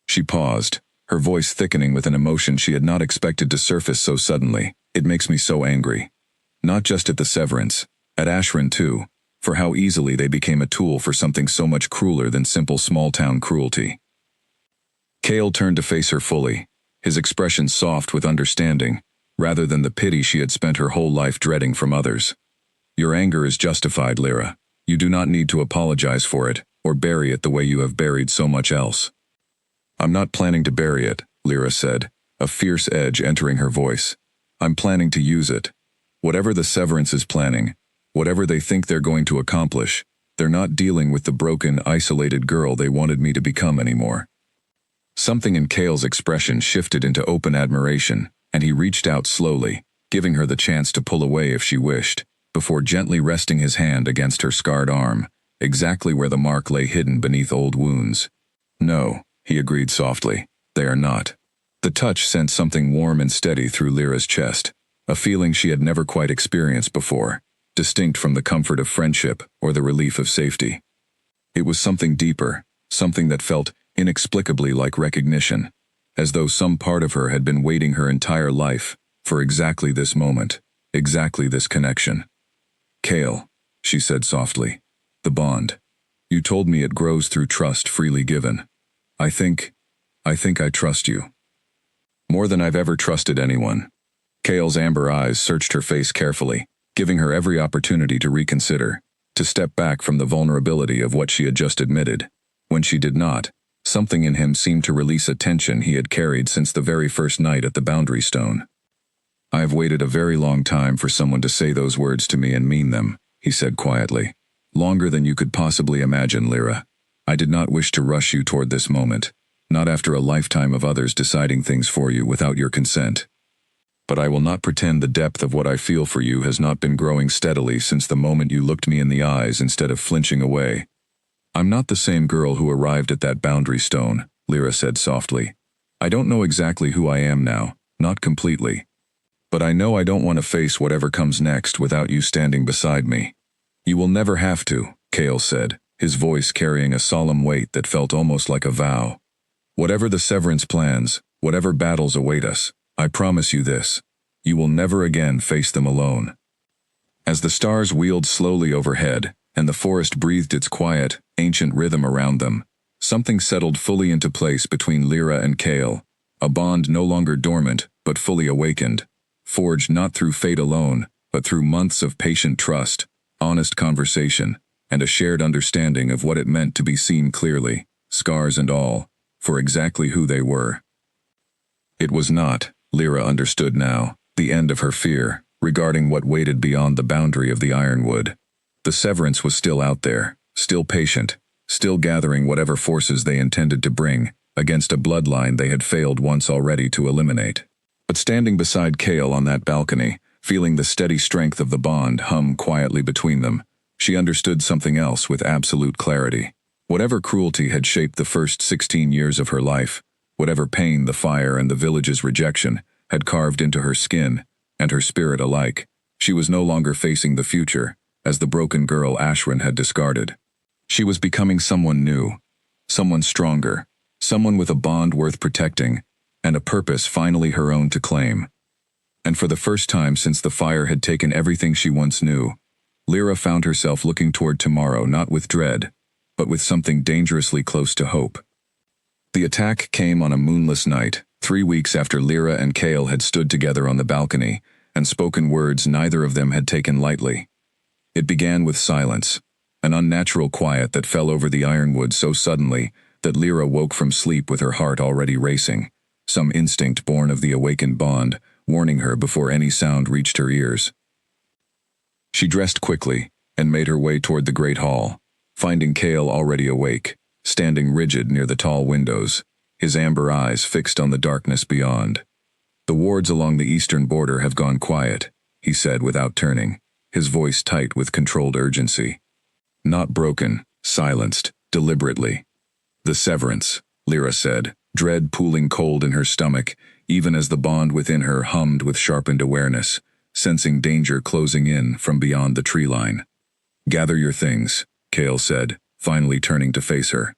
Speaker 1: She paused, her voice thickening with an emotion she had not expected to surface so suddenly. "It makes me so angry. Not just at the Severance, at Ashran too, for how easily they became a tool for something so much crueler than simple small-town cruelty." Cale turned to face her fully, his expression soft with understanding, rather than the pity she had spent her whole life dreading from others. "Your anger is justified, Lyra. You do not need to apologize for it, or bury it the way you have buried so much else." "I'm not planning to bury it," Lyra said, a fierce edge entering her voice. "I'm planning to use it. Whatever the Severance is planning, whatever they think they're going to accomplish, they're not dealing with the broken, isolated girl they wanted me to become anymore." Something in Cale's expression shifted into open admiration, and he reached out slowly, giving her the chance to pull away if she wished, before gently resting his hand against her scarred arm, exactly where the mark lay hidden beneath old wounds. "No," he agreed softly, "they are not." The touch sent something warm and steady through Lyra's chest, a feeling she had never quite experienced before, distinct from the comfort of friendship or the relief of safety. It was something deeper, something that felt inexplicably like recognition, as though some part of her had been waiting her entire life for exactly this moment, exactly this connection. "Cale," she said softly, "the bond. You told me it grows through trust freely given. I think I trust you. More than I've ever trusted anyone." Cale's amber eyes searched her face carefully, giving her every opportunity to reconsider, to step back from the vulnerability of what she had just admitted. When she did not, something in him seemed to release a tension he had carried since the very first night at the Boundary Stone. "I have waited a very long time for someone to say those words to me and mean them," he said quietly. "Longer than you could possibly imagine, Lyra. I did not wish to rush you toward this moment, not after a lifetime of others deciding things for you without your consent. But I will not pretend the depth of what I feel for you has not been growing steadily since the moment you looked me in the eyes instead of flinching away." "I'm not the same girl who arrived at that Boundary Stone," Lyra said softly. "I don't know exactly who I am now, not completely. But I know I don't want to face whatever comes next without you standing beside me." "You will never have to," Cale said, his voice carrying a solemn weight that felt almost like a vow. "Whatever the Severance plans, whatever battles await us, I promise you this: you will never again face them alone." As the stars wheeled slowly overhead, and the forest breathed its quiet, ancient rhythm around them, something settled fully into place between Lyra and Cale, a bond no longer dormant, but fully awakened, forged not through fate alone, but through months of patient trust, honest conversation, and a shared understanding of what it meant to be seen clearly, scars and all, for exactly who they were. It was not, Lyra understood now, the end of her fear, regarding what waited beyond the boundary of the Ironwood. The Severance was still out there, still patient, still gathering whatever forces they intended to bring, against a bloodline they had failed once already to eliminate. But standing beside Cale on that balcony, feeling the steady strength of the bond hum quietly between them, she understood something else with absolute clarity. Whatever cruelty had shaped the first 16 years of her life, whatever pain the fire and the village's rejection had carved into her skin and her spirit alike, she was no longer facing the future, as the broken girl Ashwin had discarded. She was becoming someone new, someone stronger, someone with a bond worth protecting, and a purpose finally her own to claim. And for the first time since the fire had taken everything she once knew, Lyra found herself looking toward tomorrow not with dread, but with something dangerously close to hope. The attack came on a moonless night, 3 weeks after Lyra and Cale had stood together on the balcony, and spoken words neither of them had taken lightly. It began with silence, an unnatural quiet that fell over the Ironwood so suddenly that Lyra woke from sleep with her heart already racing, some instinct born of the awakened bond, warning her before any sound reached her ears. She dressed quickly and made her way toward the great hall, finding Cale already awake, standing rigid near the tall windows, his amber eyes fixed on the darkness beyond. "The wards along the eastern border have gone quiet," he said without turning, his voice tight with controlled urgency. "Not broken, silenced, deliberately." "The Severance," Lyra said, dread pooling cold in her stomach, even as the bond within her hummed with sharpened awareness, sensing danger closing in from beyond the tree line. "Gather your things," Cale said, finally turning to face her.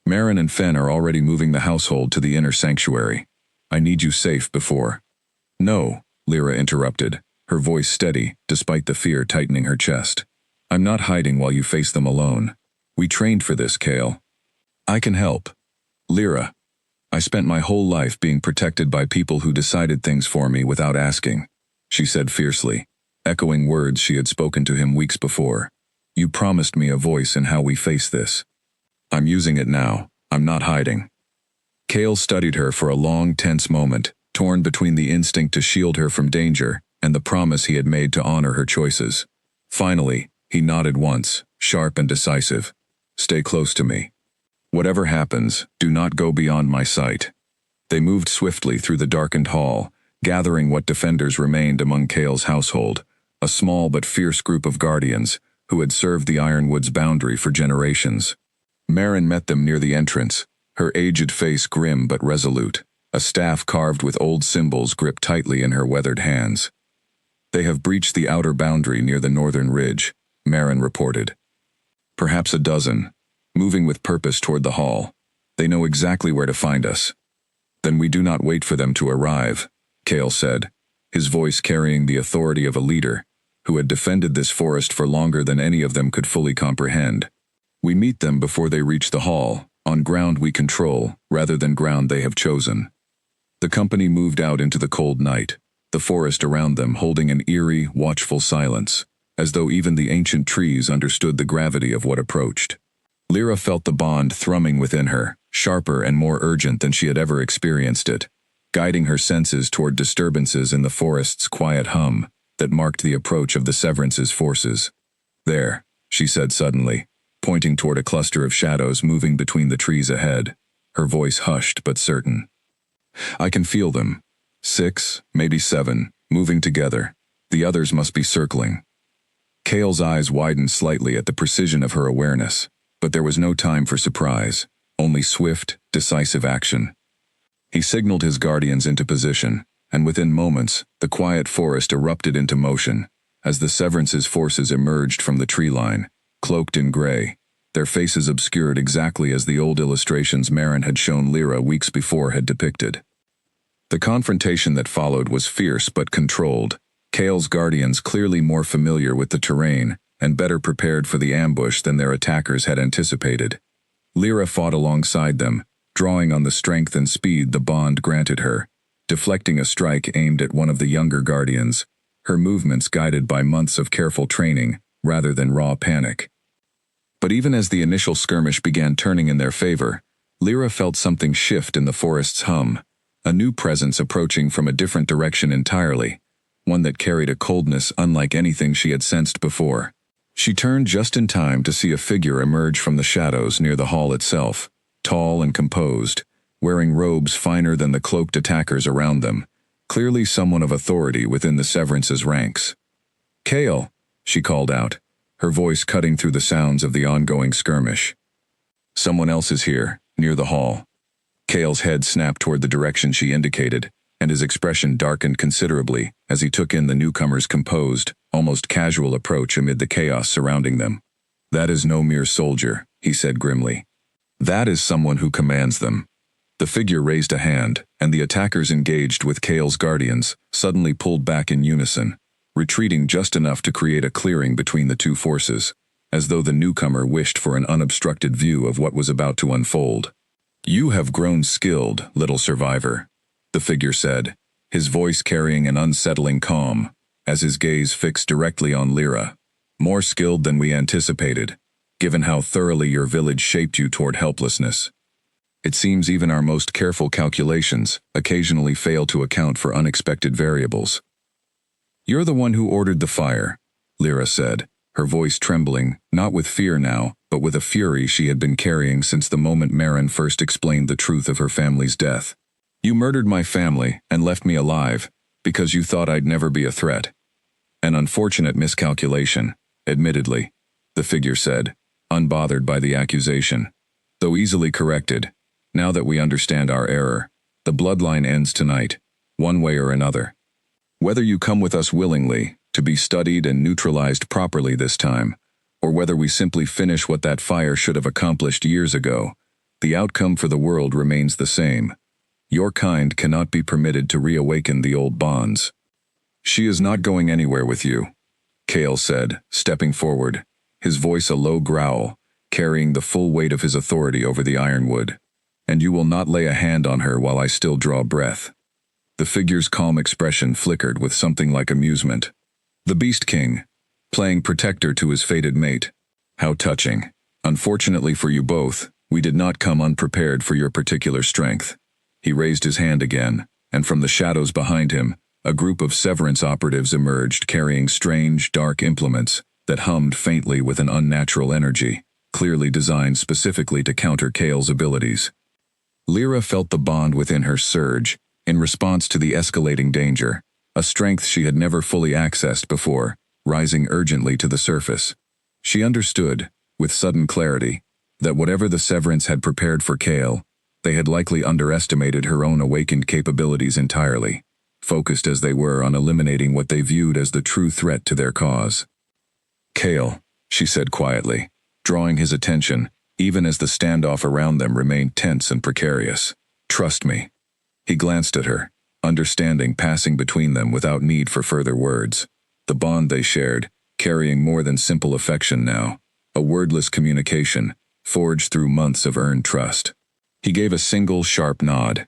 Speaker 1: "Marin and Fen are already moving the household to the inner sanctuary. I need you safe before—" "No," Lyra interrupted, her voice steady despite the fear tightening her chest. "I'm not hiding while you face them alone. We trained for this, Cale. I can help. Lyra, I spent my whole life being protected by people who decided things for me without asking," she said fiercely, echoing words she had spoken to him weeks before. "You promised me a voice in how we face this. I'm using it now. I'm not hiding." Cale studied her for a long, tense moment, torn between the instinct to shield her from danger and the promise he had made to honor her choices. Finally, he nodded once, sharp and decisive. "Stay close to me. Whatever happens, do not go beyond my sight." They moved swiftly through the darkened hall, gathering what defenders remained among Cale's household, a small but fierce group of guardians who had served the Ironwood's boundary for generations. Marin met them near the entrance, her aged face grim but resolute, a staff carved with old symbols gripped tightly in her weathered hands. "They have breached the outer boundary near the northern ridge," Marin reported. "Perhaps a dozen, moving with purpose toward the hall. They know exactly where to find us." "Then we do not wait for them to arrive," Cale said, his voice carrying the authority of a leader who had defended this forest for longer than any of them could fully comprehend. "We meet them before they reach the hall, on ground we control rather than ground they have chosen." The company moved out into the cold night, the forest around them holding an eerie, watchful silence, as though even the ancient trees understood the gravity of what approached. Lyra felt the bond thrumming within her, sharper and more urgent than she had ever experienced it, guiding her senses toward disturbances in the forest's quiet hum that marked the approach of the Severance's forces. "There," she said suddenly, pointing toward a cluster of shadows moving between the trees ahead, her voice hushed but certain. "I can feel them. 6, maybe 7, moving together. The others must be circling." Cale's eyes widened slightly at the precision of her awareness, but there was no time for surprise, only swift, decisive action. He signaled his guardians into position, and within moments, the quiet forest erupted into motion, as the Severance's forces emerged from the tree line, cloaked in gray, their faces obscured exactly as the old illustrations Marin had shown Lyra weeks before had depicted. The confrontation that followed was fierce but controlled, Cale's guardians clearly more familiar with the terrain and better prepared for the ambush than their attackers had anticipated. Lyra fought alongside them, drawing on the strength and speed the bond granted her, deflecting a strike aimed at one of the younger guardians, her movements guided by months of careful training rather than raw panic. But even as the initial skirmish began turning in their favor, Lyra felt something shift in the forest's hum, a new presence approaching from a different direction entirely, one that carried a coldness unlike anything she had sensed before. She turned just in time to see a figure emerge from the shadows near the hall itself, tall and composed, wearing robes finer than the cloaked attackers around them, clearly someone of authority within the Severance's ranks. "Kael," she called out, her voice cutting through the sounds of the ongoing skirmish. "Someone else is here, near the hall." Kael's head snapped toward the direction she indicated, and his expression darkened considerably as he took in the newcomer's composed, almost casual approach amid the chaos surrounding them. "That is no mere soldier," he said grimly. "That is someone who commands them." The figure raised a hand, and the attackers engaged with Kael's guardians suddenly pulled back in unison, retreating just enough to create a clearing between the two forces, as though the newcomer wished for an unobstructed view of what was about to unfold. "You have grown skilled, little survivor," the figure said, his voice carrying an unsettling calm, as his gaze fixed directly on Lyra. "More skilled than we anticipated, given how thoroughly your village shaped you toward helplessness. It seems even our most careful calculations occasionally fail to account for unexpected variables." "You're the one who ordered the fire," Lyra said, her voice trembling, not with fear now, but with a fury she had been carrying since the moment Marin first explained the truth of her family's death. "You murdered my family and left me alive because you thought I'd never be a threat. An unfortunate miscalculation, admittedly," the figure said, unbothered by the accusation. "Though easily corrected, now that we understand our error, the bloodline ends tonight, one way or another. Whether you come with us willingly, to be studied and neutralized properly this time, or whether we simply finish what that fire should have accomplished years ago, the outcome for the world remains the same. Your kind cannot be permitted to reawaken the old bonds." "She is not going anywhere with you," Kael said, stepping forward, his voice a low growl, carrying the full weight of his authority over the ironwood. "And you will not lay a hand on her while I still draw breath." The figure's calm expression flickered with something like amusement. "The Beast King, playing protector to his fated mate. How touching. Unfortunately for you both, we did not come unprepared for your particular strength." He raised his hand again, and from the shadows behind him, a group of Severance operatives emerged carrying strange, dark implements that hummed faintly with an unnatural energy, clearly designed specifically to counter Kael's abilities. Lyra felt the bond within her surge, in response to the escalating danger, a strength she had never fully accessed before, rising urgently to the surface. She understood, with sudden clarity, that whatever the Severance had prepared for Kael, they had likely underestimated her own awakened capabilities entirely, focused as they were on eliminating what they viewed as the true threat to their cause. "Kael," she said quietly, drawing his attention, even as the standoff around them remained tense and precarious. "Trust me." He glanced at her, understanding passing between them without need for further words. The bond they shared, carrying more than simple affection now, a wordless communication, forged through months of earned trust. He gave a single, sharp nod.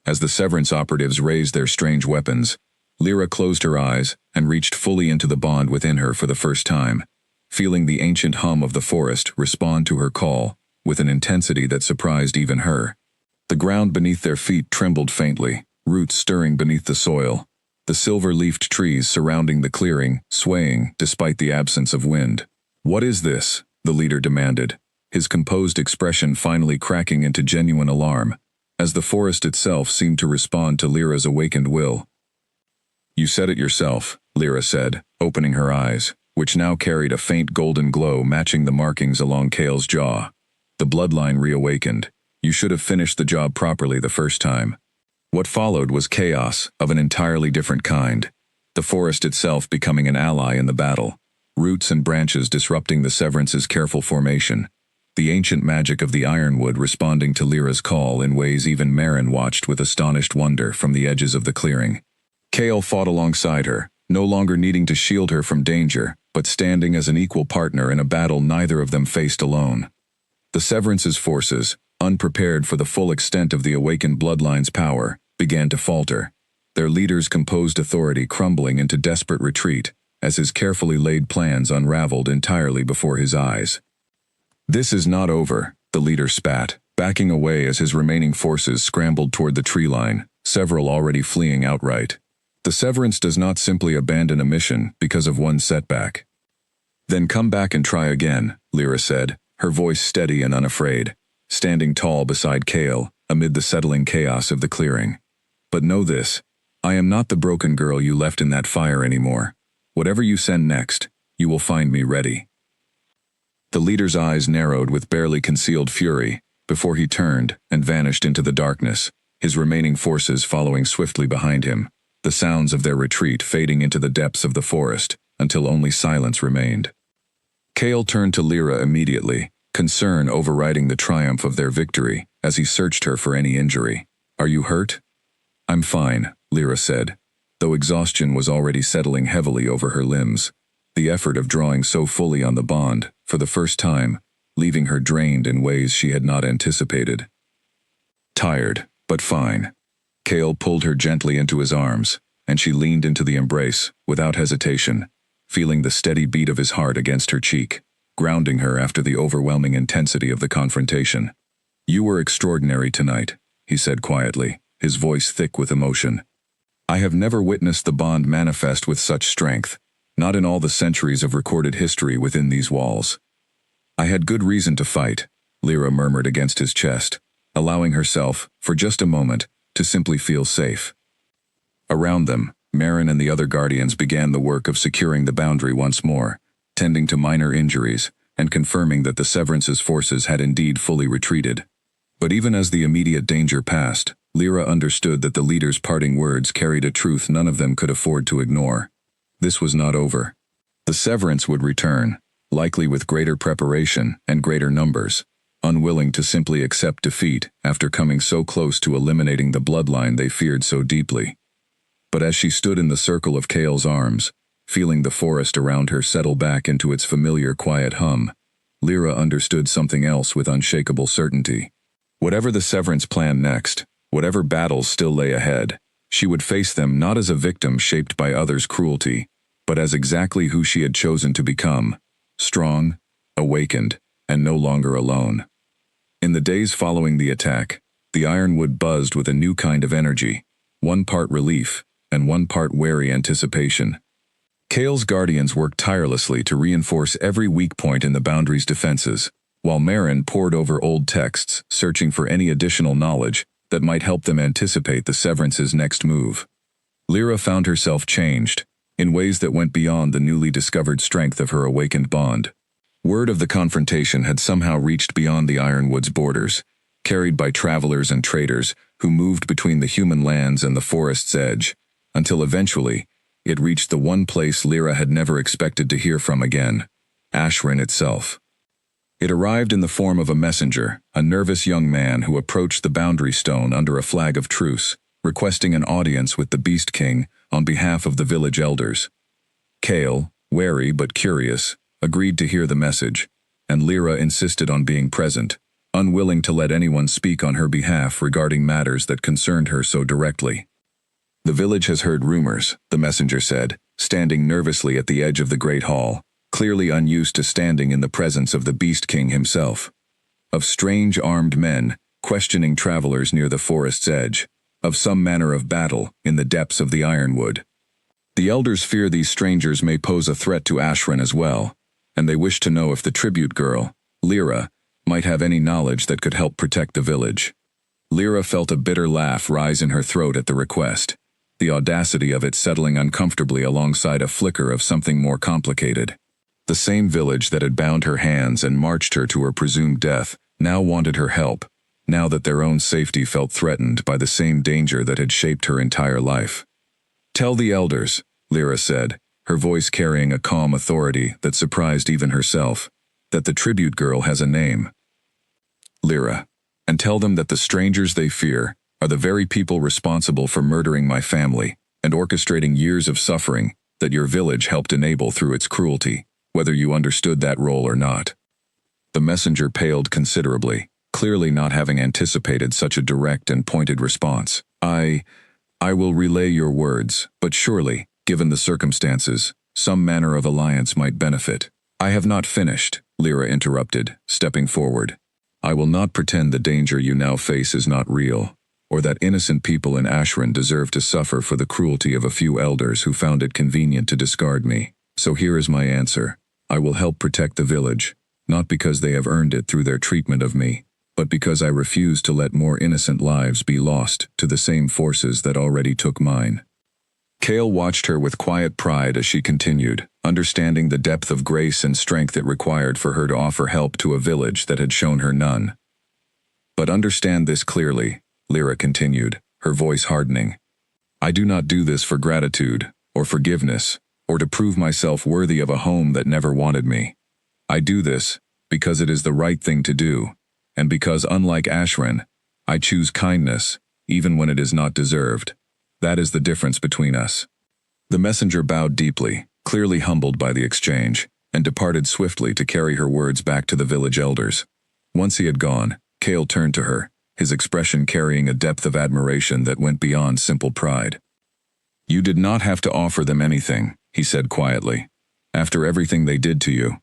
Speaker 1: As the Severance operatives raised their strange weapons, Lyra closed her eyes and reached fully into the bond within her for the first time, feeling the ancient hum of the forest respond to her call with an intensity that surprised even her. The ground beneath their feet trembled faintly, roots stirring beneath the soil, the silver-leafed trees surrounding the clearing swaying despite the absence of wind. "What is this?" the leader demanded, his composed expression finally cracking into genuine alarm, as the forest itself seemed to respond to Lyra's awakened will. "You said it yourself," Lyra said, opening her eyes, which now carried a faint golden glow matching the markings along Kael's jaw. "The bloodline reawakened. You should have finished the job properly the first time." What followed was chaos of an entirely different kind, the forest itself becoming an ally in the battle, roots and branches disrupting the Severance's careful formation, the ancient magic of the ironwood responding to Lyra's call in ways even Marin watched with astonished wonder from the edges of the clearing. Kael fought alongside her, no longer needing to shield her from danger, but standing as an equal partner in a battle neither of them faced alone. The Severance's forces, unprepared for the full extent of the awakened bloodline's power, began to falter, their leader's composed authority crumbling into desperate retreat as his carefully laid plans unraveled entirely before his eyes. "This is not over," the leader spat, backing away as his remaining forces scrambled toward the tree line, several already fleeing outright. The Severance does not simply abandon a mission because of one setback. Then come back and try again, Lyra said, her voice steady and unafraid, standing tall beside Kale amid the settling chaos of the clearing. But know this, I am not the broken girl you left in that fire anymore. Whatever you send next, you will find me ready. The leader's eyes narrowed with barely concealed fury before he turned and vanished into the darkness, his remaining forces following swiftly behind him, the sounds of their retreat fading into the depths of the forest until only silence remained. Kale turned to Lyra immediately, concern overriding the triumph of their victory as he searched her for any injury. Are you hurt? I'm fine, Lyra said, though exhaustion was already settling heavily over her limbs, the effort of drawing so fully on the bond, for the first time, leaving her drained in ways she had not anticipated. Tired, but fine. Kale pulled her gently into his arms, and she leaned into the embrace, without hesitation, feeling the steady beat of his heart against her cheek, grounding her after the overwhelming intensity of the confrontation. You were extraordinary tonight, he said quietly, his voice thick with emotion. I have never witnessed the bond manifest with such strength, not in all the centuries of recorded history within these walls. I had good reason to fight, Lyra murmured against his chest, allowing herself, for just a moment, to simply feel safe. Around them, Marin and the other guardians began the work of securing the boundary once more, tending to minor injuries, and confirming that the Severance's forces had indeed fully retreated. But even as the immediate danger passed, Lyra understood that the leader's parting words carried a truth none of them could afford to ignore. This was not over. The Severance would return, likely with greater preparation and greater numbers, unwilling to simply accept defeat after coming so close to eliminating the bloodline they feared so deeply. But as she stood in the circle of Kale's arms, feeling the forest around her settle back into its familiar quiet hum, Lyra understood something else with unshakable certainty. Whatever the Severance planned next, whatever battles still lay ahead, she would face them not as a victim shaped by others' cruelty, but as exactly who she had chosen to become, strong, awakened, and no longer alone. In the days following the attack, the Ironwood buzzed with a new kind of energy, one part relief and one part wary anticipation. Kale's guardians worked tirelessly to reinforce every weak point in the boundary's defenses, while Marin pored over old texts, searching for any additional knowledge that might help them anticipate the Severance's next move. Lyra found herself changed, in ways that went beyond the newly discovered strength of her awakened bond. Word of the confrontation had somehow reached beyond the Ironwood's borders, carried by travelers and traders who moved between the human lands and the forest's edge, until eventually, it reached the one place Lyra had never expected to hear from again, Ashran itself. It arrived in the form of a messenger, a nervous young man who approached the boundary stone under a flag of truce, requesting an audience with the Beast King on behalf of the village elders. Kale, wary but curious, agreed to hear the message, and Lyra insisted on being present, unwilling to let anyone speak on her behalf regarding matters that concerned her so directly. The village has heard rumors, the messenger said, standing nervously at the edge of the great hall, clearly unused to standing in the presence of the Beast King himself. Of strange armed men, questioning travelers near the forest's edge, of some manner of battle in the depths of the Ironwood. The elders fear these strangers may pose a threat to Ashran as well, and they wish to know if the tribute girl, Lyra, might have any knowledge that could help protect the village. Lyra felt a bitter laugh rise in her throat at the request, the audacity of it settling uncomfortably alongside a flicker of something more complicated. The same village that had bound her hands and marched her to her presumed death now wanted her help, now that their own safety felt threatened by the same danger that had shaped her entire life. Tell the elders, Lyra said, her voice carrying a calm authority that surprised even herself, that the tribute girl has a name. Lyra, and tell them that the strangers they fear are the very people responsible for murdering my family and orchestrating years of suffering that your village helped enable through its cruelty, whether you understood that role or not. The messenger paled considerably, clearly not having anticipated such a direct and pointed response. I will relay your words, but surely, given the circumstances, some manner of alliance might benefit. I have not finished, Lyra interrupted, stepping forward. I will not pretend the danger you now face is not real, or that innocent people in Ashran deserve to suffer for the cruelty of a few elders who found it convenient to discard me. So here is my answer. I will help protect the village, not because they have earned it through their treatment of me, but because I refuse to let more innocent lives be lost to the same forces that already took mine. Kale watched her with quiet pride as she continued, understanding the depth of grace and strength it required for her to offer help to a village that had shown her none. But understand this clearly, Lyra continued, her voice hardening. I do not do this for gratitude, or forgiveness, or to prove myself worthy of a home that never wanted me. I do this because it is the right thing to do, and because, unlike Ashran, I choose kindness, even when it is not deserved. That is the difference between us. The messenger bowed deeply, clearly humbled by the exchange, and departed swiftly to carry her words back to the village elders. Once he had gone, Kale turned to her, his expression carrying a depth of admiration that went beyond simple pride. You did not have to offer them anything, he said quietly, after everything they did to you.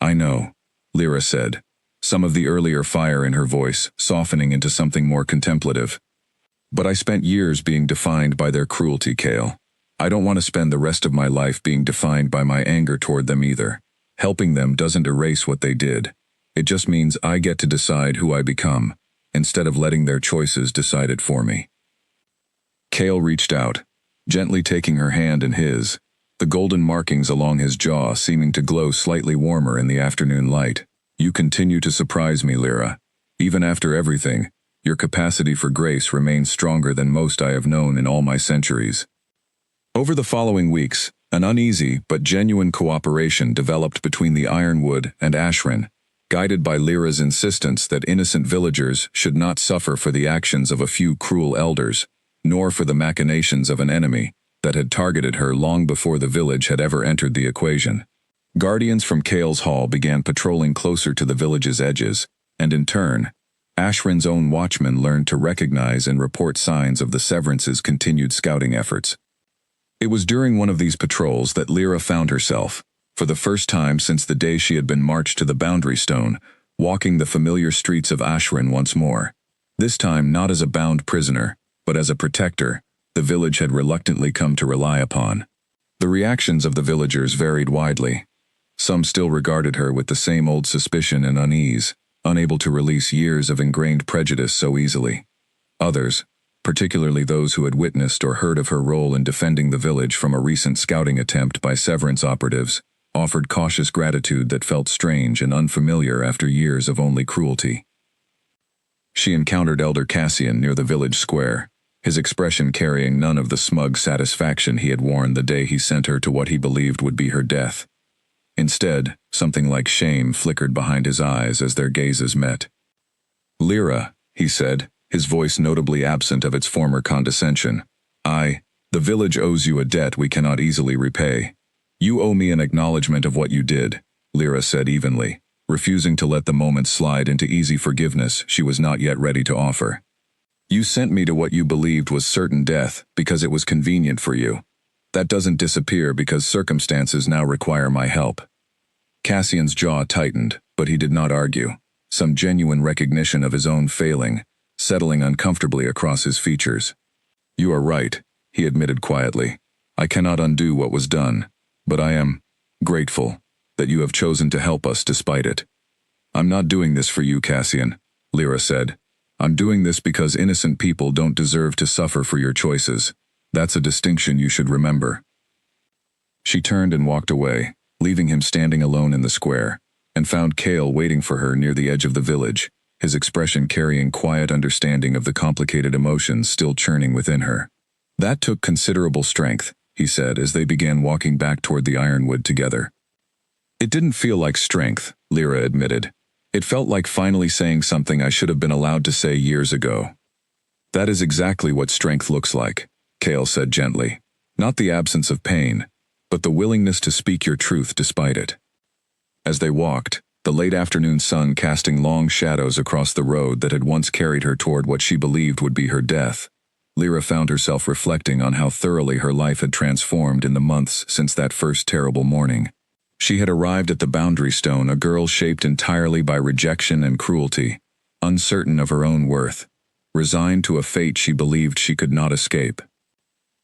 Speaker 1: I know, Lyra said, some of the earlier fire in her voice softening into something more contemplative. But I spent years being defined by their cruelty, Kale. I don't want to spend the rest of my life being defined by my anger toward them either. Helping them doesn't erase what they did. It just means I get to decide who I become, instead of letting their choices decide it for me. Kale reached out, gently taking her hand in his, the golden markings along his jaw seeming to glow slightly warmer in the afternoon light. You continue to surprise me, Lyra. Even after everything, your capacity for grace remains stronger than most I have known in all my centuries. Over the following weeks, an uneasy but genuine cooperation developed between the Ironwood and Ashran, guided by Lyra's insistence that innocent villagers should not suffer for the actions of a few cruel elders, nor for the machinations of an enemy that had targeted her long before the village had ever entered the equation. Guardians from Kale's Hall began patrolling closer to the village's edges, and in turn, Ashran's own watchmen learned to recognize and report signs of the Severance's continued scouting efforts. It was during one of these patrols that Lyra found herself, for the first time since the day she had been marched to the Boundary Stone, walking the familiar streets of Ashran once more. This time not as a bound prisoner, but as a protector the village had reluctantly come to rely upon. The reactions of the villagers varied widely. Some still regarded her with the same old suspicion and unease, unable to release years of ingrained prejudice so easily. Others, particularly those who had witnessed or heard of her role in defending the village from a recent scouting attempt by Severance operatives, offered cautious gratitude that felt strange and unfamiliar after years of only cruelty. She encountered Elder Cassian near the village square, his expression carrying none of the smug satisfaction he had worn the day he sent her to what he believed would be her death. Instead, something like shame flickered behind his eyes as their gazes met. Lyra, he said, his voice notably absent of its former condescension. The village owes you a debt we cannot easily repay. You owe me an acknowledgement of what you did, Lyra said evenly, refusing to let the moment slide into easy forgiveness she was not yet ready to offer. You sent me to what you believed was certain death because it was convenient for you. That doesn't disappear because circumstances now require my help. Cassian's jaw tightened, but he did not argue, some genuine recognition of his own failing, settling uncomfortably across his features. You are right, he admitted quietly. I cannot undo what was done, but I am grateful that you have chosen to help us despite it. I'm not doing this for you, Cassian, Lyra said. I'm doing this because innocent people don't deserve to suffer for your choices. That's a distinction you should remember. She turned and walked away, leaving him standing alone in the square, and found Kale waiting for her near the edge of the village, his expression carrying quiet understanding of the complicated emotions still churning within her. That took considerable strength, he said as they began walking back toward the Ironwood together. It didn't feel like strength, Lyra admitted. It felt like finally saying something I should have been allowed to say years ago. That is exactly what strength looks like, Kale said gently. Not the absence of pain, but the willingness to speak your truth despite it. As they walked, the late afternoon sun casting long shadows across the road that had once carried her toward what she believed would be her death, Lyra found herself reflecting on how thoroughly her life had transformed in the months since that first terrible morning. She had arrived at the boundary stone, a girl shaped entirely by rejection and cruelty, uncertain of her own worth, resigned to a fate she believed she could not escape.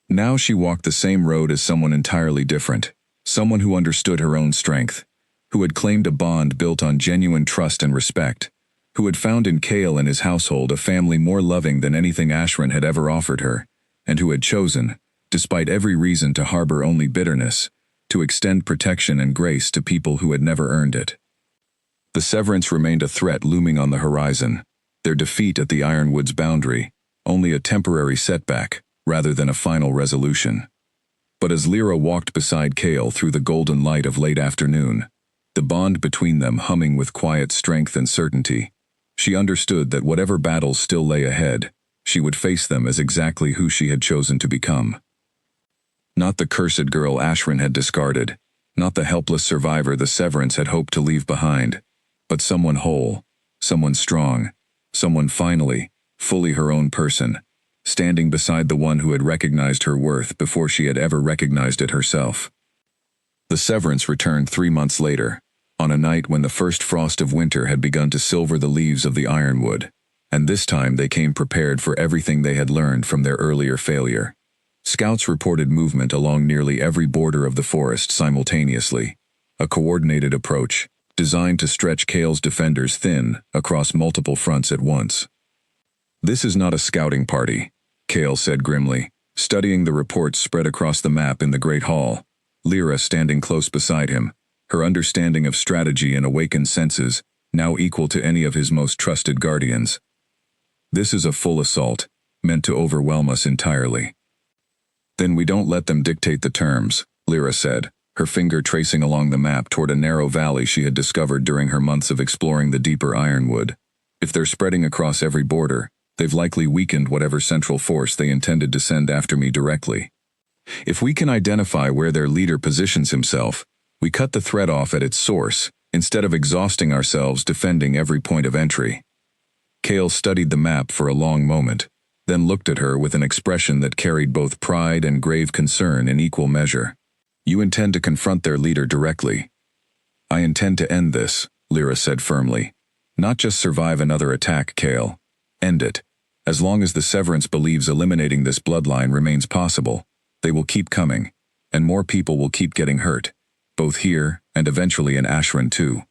Speaker 1: Now she walked the same road as someone entirely different, someone who understood her own strength, who had claimed a bond built on genuine trust and respect, who had found in Kale and his household a family more loving than anything Ashrin had ever offered her, and who had chosen, despite every reason to harbor only bitterness, to extend protection and grace to people who had never earned it. The Severance remained a threat looming on the horizon, their defeat at the Ironwood's boundary, only a temporary setback, rather than a final resolution. But as Lyra walked beside Kale through the golden light of late afternoon, the bond between them humming with quiet strength and certainty, she understood that whatever battles still lay ahead, she would face them as exactly who she had chosen to become. Not the cursed girl Ashrin had discarded, not the helpless survivor the Severance had hoped to leave behind, but someone whole, someone strong, someone finally, fully her own person, standing beside the one who had recognized her worth before she had ever recognized it herself. The Severance returned 3 months later, on a night when the first frost of winter had begun to silver the leaves of the ironwood, and this time they came prepared for everything they had learned from their earlier failure. Scouts reported movement along nearly every border of the forest simultaneously, a coordinated approach, designed to stretch Kale's defenders thin across multiple fronts at once. "This is not a scouting party," Kale said grimly, studying the reports spread across the map in the Great Hall, Lyra standing close beside him, her understanding of strategy and awakened senses now equal to any of his most trusted guardians. "This is a full assault, meant to overwhelm us entirely." "Then we don't let them dictate the terms," Lyra said, her finger tracing along the map toward a narrow valley she had discovered during her months of exploring the deeper Ironwood. "If they're spreading across every border, they've likely weakened whatever central force they intended to send after me directly. If we can identify where their leader positions himself, we cut the threat off at its source, instead of exhausting ourselves defending every point of entry." Kale studied the map for a long moment, then looked at her with an expression that carried both pride and grave concern in equal measure. "You intend to confront their leader directly." "I intend to end this," Lyra said firmly. "Not just survive another attack, Kale. End it. As long as the Severance believes eliminating this bloodline remains possible, they will keep coming, and more people will keep getting hurt, both here and eventually in Ashrin too.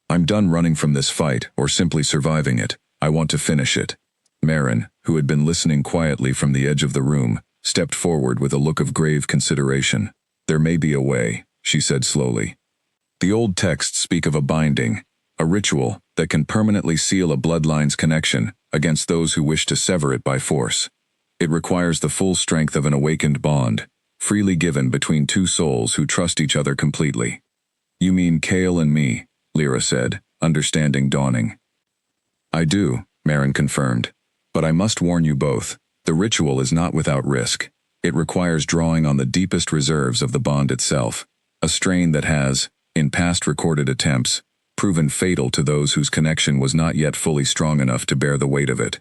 Speaker 1: I'm done running from this fight or simply surviving it. I want to finish it." Marin, who had been listening quietly from the edge of the room, stepped forward with a look of grave consideration. "There may be a way," she said slowly. "The old texts speak of a binding, a ritual that can permanently seal a bloodline's connection against those who wish to sever it by force. It requires the full strength of an awakened bond, freely given between two souls who trust each other completely." "You mean Kale and me," Lyra said, understanding dawning. "I do," Marin confirmed. "But I must warn you both, the ritual is not without risk. It requires drawing on the deepest reserves of the bond itself, a strain that has, in past recorded attempts, proven fatal to those whose connection was not yet fully strong enough to bear the weight of it."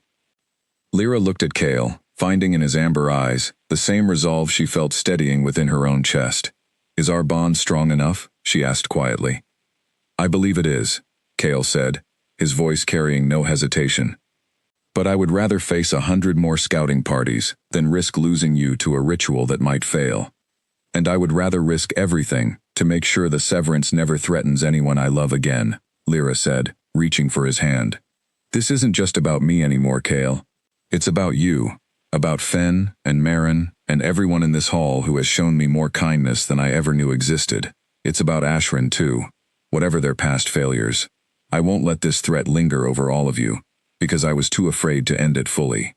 Speaker 1: Lyra looked at Kale, finding in his amber eyes the same resolve she felt steadying within her own chest. "Is our bond strong enough?" she asked quietly. "I believe it is," Kale said, his voice carrying no hesitation. "But I would rather face 100 more scouting parties than risk losing you to a ritual that might fail. And I would rather risk everything to make sure the Severance never threatens anyone I love again," Lyra said, reaching for his hand. "This isn't just about me anymore, Kale. It's about you, about Fen and Marin and everyone in this hall who has shown me more kindness than I ever knew existed. It's about Ashrin too, whatever their past failures. I won't let this threat linger over all of you, because I was too afraid to end it fully."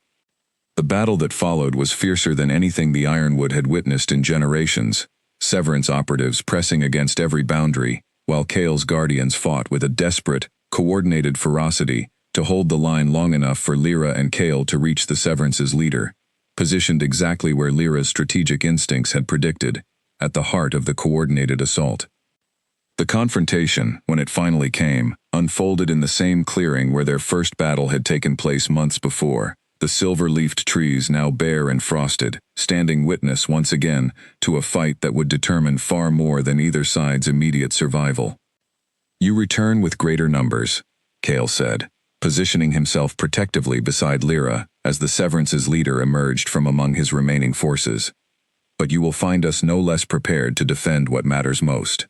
Speaker 1: The battle that followed was fiercer than anything the Ironwood had witnessed in generations, Severance operatives pressing against every boundary, while Kale's guardians fought with a desperate, coordinated ferocity to hold the line long enough for Lyra and Kale to reach the Severance's leader, positioned exactly where Lyra's strategic instincts had predicted, at the heart of the coordinated assault. The confrontation, when it finally came, unfolded in the same clearing where their first battle had taken place months before, the silver-leafed trees now bare and frosted, standing witness once again to a fight that would determine far more than either side's immediate survival. "You return with greater numbers," Cale said, positioning himself protectively beside Lyra as the Severance's leader emerged from among his remaining forces. "But you will find us no less prepared to defend what matters most."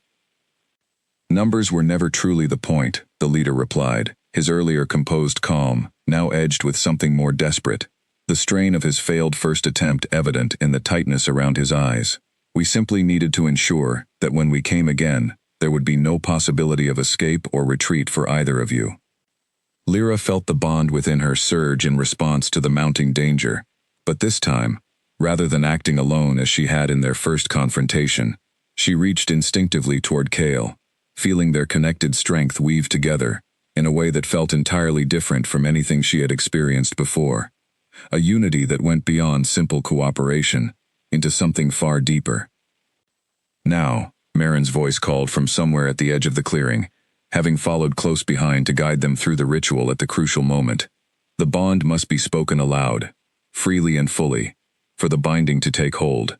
Speaker 1: "Numbers were never truly the point," the leader replied, his earlier composed calm now edged with something more desperate, the strain of his failed first attempt evident in the tightness around his eyes. "We simply needed to ensure that when we came again, there would be no possibility of escape or retreat for either of you." Lyra felt the bond within her surge in response to the mounting danger, but this time, rather than acting alone as she had in their first confrontation, she reached instinctively toward Cale, feeling their connected strength weave together in a way that felt entirely different from anything she had experienced before, a unity that went beyond simple cooperation into something far deeper. "Now," Marin's voice called from somewhere at the edge of the clearing, having followed close behind to guide them through the ritual at the crucial moment. "The bond must be spoken aloud, freely and fully, for the binding to take hold."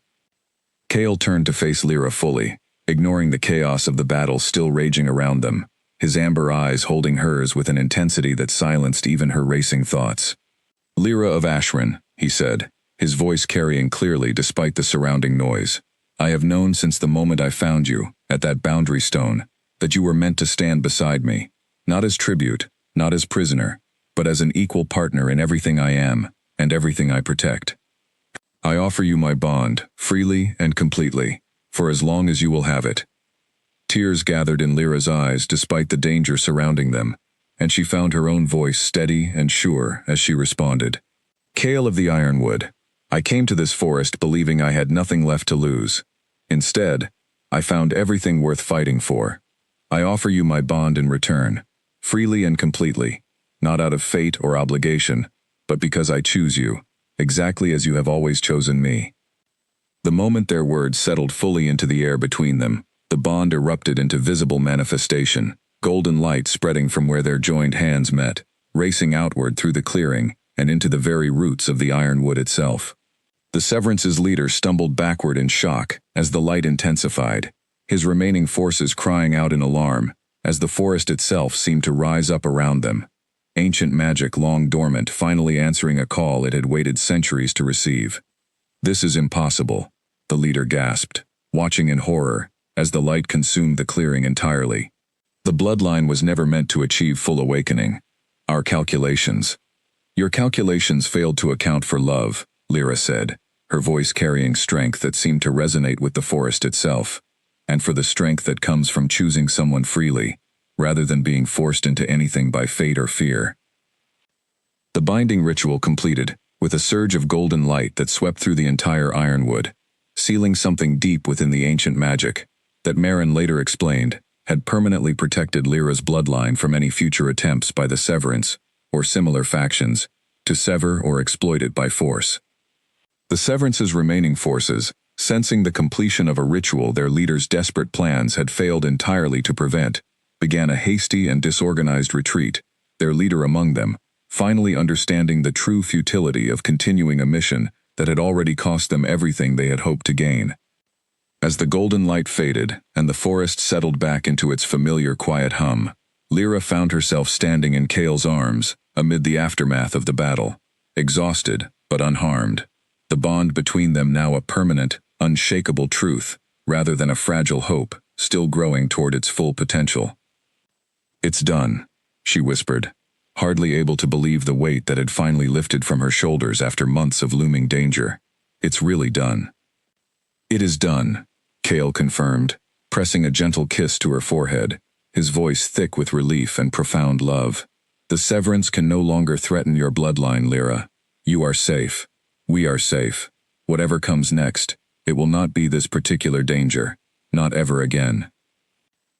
Speaker 1: Cale turned to face Lyra fully, ignoring the chaos of the battle still raging around them, his amber eyes holding hers with an intensity that silenced even her racing thoughts. "Lyra of Ashran," he said, his voice carrying clearly despite the surrounding noise, "I have known since the moment I found you, at that boundary stone, that you were meant to stand beside me, not as tribute, not as prisoner, but as an equal partner in everything I am, and everything I protect. I offer you my bond, freely and completely, for as long as you will have it." Tears gathered in Lyra's eyes despite the danger surrounding them, and she found her own voice steady and sure as she responded. "Cale of the Ironwood, I came to this forest believing I had nothing left to lose. Instead, I found everything worth fighting for. I offer you my bond in return, freely and completely, not out of fate or obligation, but because I choose you, exactly as you have always chosen me." The moment their words settled fully into the air between them, the bond erupted into visible manifestation, golden light spreading from where their joined hands met, racing outward through the clearing and into the very roots of the ironwood itself. The Severance's leader stumbled backward in shock as the light intensified, his remaining forces crying out in alarm as the forest itself seemed to rise up around them, ancient magic long dormant finally answering a call it had waited centuries to receive. "This is impossible," the leader gasped, watching in horror as the light consumed the clearing entirely. "The bloodline was never meant to achieve full awakening. Our calculations—" "Your calculations failed to account for love," Lyra said, her voice carrying strength that seemed to resonate with the forest itself, "and for the strength that comes from choosing someone freely, rather than being forced into anything by fate or fear." The binding ritual completed, with a surge of golden light that swept through the entire ironwood, sealing something deep within the ancient magic that Marin later explained had permanently protected Lyra's bloodline from any future attempts by the Severance, or similar factions, to sever or exploit it by force. The Severance's remaining forces, sensing the completion of a ritual their leader's desperate plans had failed entirely to prevent, began a hasty and disorganized retreat, their leader among them, finally understanding the true futility of continuing a mission that had already cost them everything they had hoped to gain. As the golden light faded and the forest settled back into its familiar quiet hum, Lyra found herself standing in Cale's arms amid the aftermath of the battle, exhausted but unharmed, the bond between them now a permanent, unshakable truth rather than a fragile hope still growing toward its full potential. "It's done," she whispered, hardly able to believe the weight that had finally lifted from her shoulders after months of looming danger. "It's really done." "It is done," Cale confirmed, pressing a gentle kiss to her forehead, his voice thick with relief and profound love. "The Severance can no longer threaten your bloodline, Lyra. You are safe. We are safe. Whatever comes next, it will not be this particular danger. Not ever again."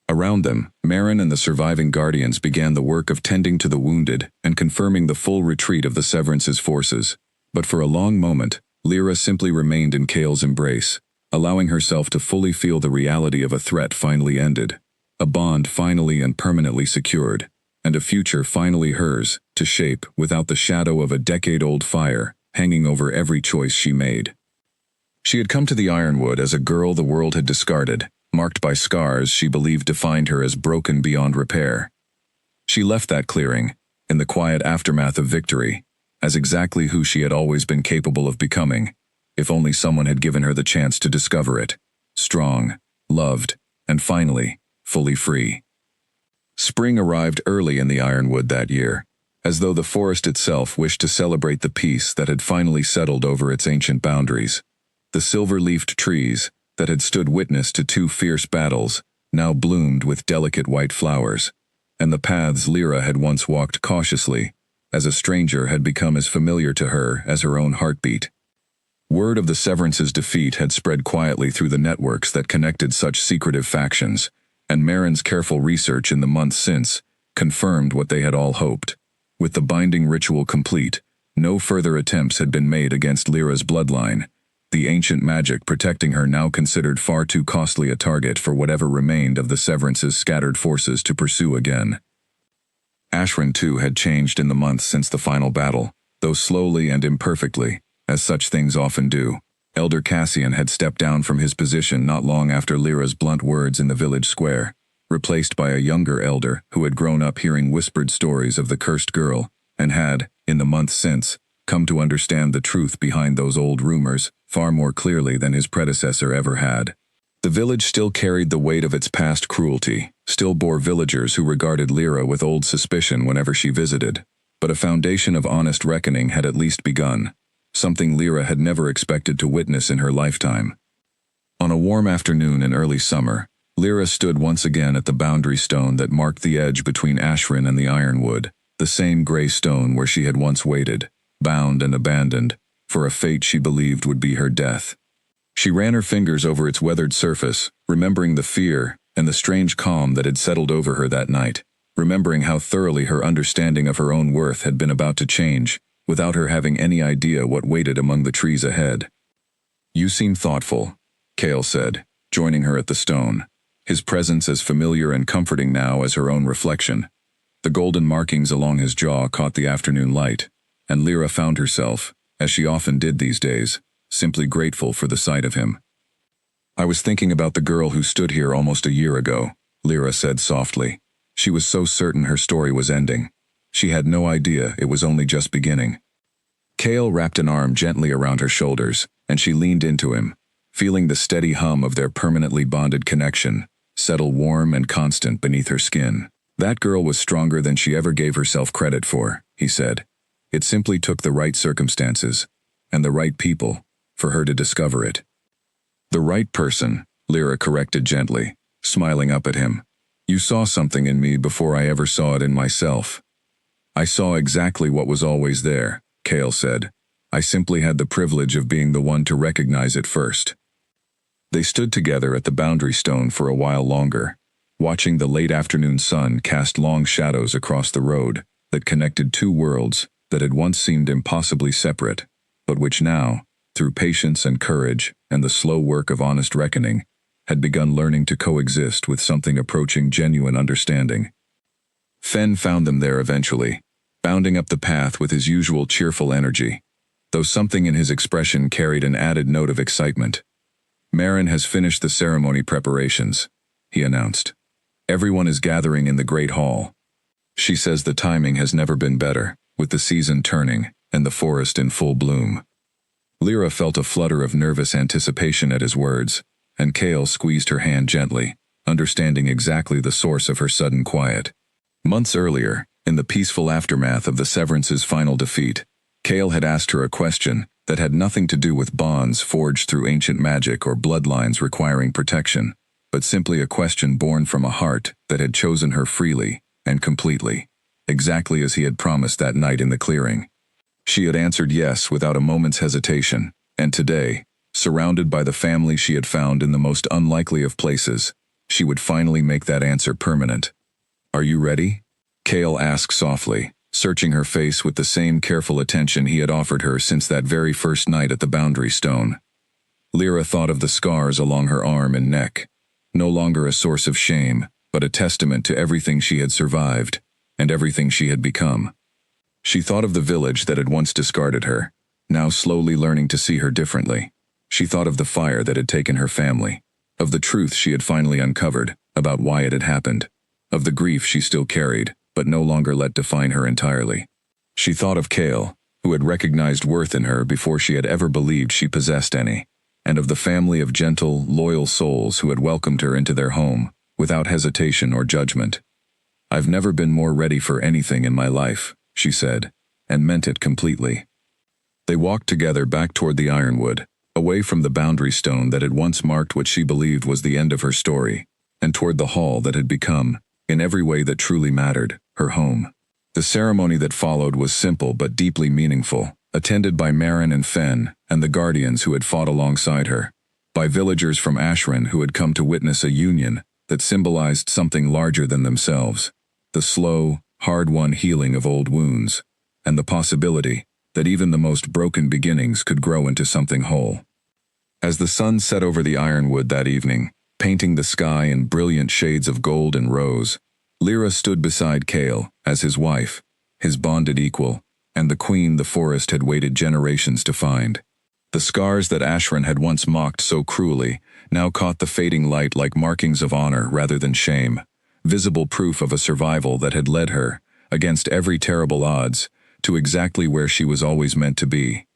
Speaker 1: Around them, Marin and the surviving Guardians began the work of tending to the wounded and confirming the full retreat of the Severance's forces. But for a long moment, Lyra simply remained in Cale's embrace, allowing herself to fully feel the reality of a threat finally ended, a bond finally and permanently secured, and a future finally hers, to shape without the shadow of a decade-old fire hanging over every choice she made. She had come to the Ironwood as a girl the world had discarded, marked by scars she believed defined her as broken beyond repair. She left that clearing, in the quiet aftermath of victory, as exactly who she had always been capable of becoming, if only someone had given her the chance to discover it. Strong, loved, and finally, fully free. Spring arrived early in the Ironwood that year, as though the forest itself wished to celebrate the peace that had finally settled over its ancient boundaries. The silver-leafed trees, that had stood witness to 2 fierce battles, now bloomed with delicate white flowers, and the paths Lyra had once walked cautiously, as a stranger had become as familiar to her as her own heartbeat. Word of the Severance's defeat had spread quietly through the networks that connected such secretive factions, and Marin's careful research in the months since confirmed what they had all hoped. With the binding ritual complete, no further attempts had been made against Lyra's bloodline, the ancient magic protecting her now considered far too costly a target for whatever remained of the Severance's scattered forces to pursue again. Ashrin, too, had changed in the months since the final battle, though slowly and imperfectly, as such things often do. Elder Cassian had stepped down from his position not long after Lyra's blunt words in the village square, replaced by a younger elder who had grown up hearing whispered stories of the cursed girl, and had, in the months since, come to understand the truth behind those old rumors far more clearly than his predecessor ever had. The village still carried the weight of its past cruelty, still bore villagers who regarded Lyra with old suspicion whenever she visited, but a foundation of honest reckoning had at least begun, something Lyra had never expected to witness in her lifetime. On a warm afternoon in early summer, Lyra stood once again at the boundary stone that marked the edge between Ashrin and the Ironwood, the same gray stone where she had once waited, bound and abandoned, for a fate she believed would be her death. She ran her fingers over its weathered surface, remembering the fear and the strange calm that had settled over her that night, remembering how thoroughly her understanding of her own worth had been about to change, without her having any idea what waited among the trees ahead. "You seem thoughtful," Cale said, joining her at the stone, his presence as familiar and comforting now as her own reflection. The golden markings along his jaw caught the afternoon light, and Lyra found herself, as she often did these days, simply grateful for the sight of him. "I was thinking about the girl who stood here almost a year ago," Lyra said softly. She was so certain her story was ending. She had no idea it was only just beginning. Cale wrapped an arm gently around her shoulders, and she leaned into him, feeling the steady hum of their permanently bonded connection settle warm and constant beneath her skin. "That girl was stronger than she ever gave herself credit for," he said. "It simply took the right circumstances, and the right people, for her to discover it." "The right person," Lyra corrected gently, smiling up at him. "You saw something in me before I ever saw it in myself." "I saw exactly what was always there," Cale said. "I simply had the privilege of being the one to recognize it first." They stood together at the boundary stone for a while longer, watching the late afternoon sun cast long shadows across the road that connected 2 worlds that had once seemed impossibly separate, but which now, through patience and courage and the slow work of honest reckoning, had begun learning to coexist with something approaching genuine understanding. Fen found them there eventually, bounding up the path with his usual cheerful energy, though something in his expression carried an added note of excitement. "Marin has finished the ceremony preparations," he announced. "Everyone is gathering in the Great Hall. She says the timing has never been better, with the season turning and the forest in full bloom." Lyra felt a flutter of nervous anticipation at his words, and Cale squeezed her hand gently, understanding exactly the source of her sudden quiet. Months earlier, in the peaceful aftermath of the Severance's final defeat, Cale had asked her a question that had nothing to do with bonds forged through ancient magic or bloodlines requiring protection, but simply a question born from a heart that had chosen her freely and completely, exactly as he had promised that night in the clearing. She had answered yes without a moment's hesitation, and today, surrounded by the family she had found in the most unlikely of places, she would finally make that answer permanent. "Are you ready?" Cale asked softly, searching her face with the same careful attention he had offered her since that very first night at the boundary stone. Lyra thought of the scars along her arm and neck, no longer a source of shame, but a testament to everything she had survived, and everything she had become. She thought of the village that had once discarded her, now slowly learning to see her differently. She thought of the fire that had taken her family, of the truth she had finally uncovered about why it had happened, of the grief she still carried, but no longer let define her entirely. She thought of Kale, who had recognized worth in her before she had ever believed she possessed any, and of the family of gentle, loyal souls who had welcomed her into their home, without hesitation or judgment. "I've never been more ready for anything in my life," she said, and meant it completely. They walked together back toward the ironwood, away from the boundary stone that had once marked what she believed was the end of her story, and toward the hall that had become, in every way that truly mattered, her home. The ceremony that followed was simple but deeply meaningful, attended by Marin and Fen and the guardians who had fought alongside her, by villagers from Ashran who had come to witness a union that symbolized something larger than themselves, the slow, hard-won healing of old wounds, and the possibility that even the most broken beginnings could grow into something whole. As the sun set over the ironwood that evening, painting the sky in brilliant shades of gold and rose, Lyra stood beside Kale as his wife, his bonded equal, and the queen the forest had waited generations to find. The scars that Ashran had once mocked so cruelly now caught the fading light like markings of honor rather than shame, visible proof of a survival that had led her, against every terrible odds, to exactly where she was always meant to be.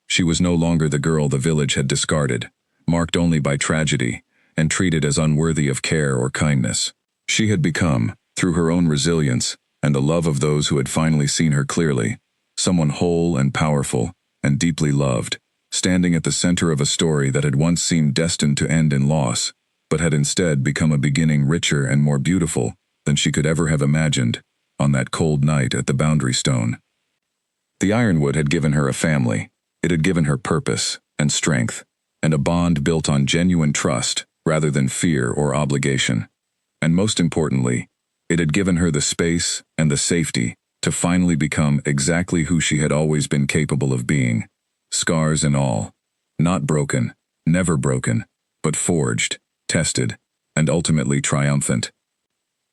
Speaker 1: She was no longer the girl the village had discarded, marked only by tragedy, and treated as unworthy of care or kindness. She had become, through her own resilience and the love of those who had finally seen her clearly, someone whole and powerful and deeply loved, standing at the center of a story that had once seemed destined to end in loss, but had instead become a beginning richer and more beautiful than she could ever have imagined on that cold night at the Boundary Stone. The ironwood had given her a family. It had given her purpose and strength, and a bond built on genuine trust rather than fear or obligation. And most importantly, it had given her the space and the safety to finally become exactly who she had always been capable of being, scars and all, not broken, never broken, but forged, tested, and ultimately triumphant.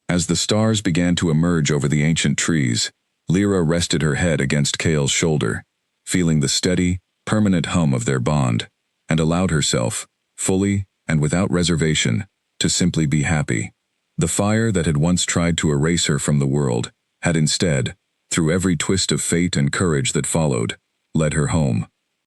Speaker 1: As the stars began to emerge over the ancient trees, Lyra rested her head against Kale's shoulder, feeling the steady, permanent hum of their bond, and allowed herself, fully and without reservation, to simply be happy. The fire that had once tried to erase her from the world had instead, through every twist of fate and courage that followed, led her home.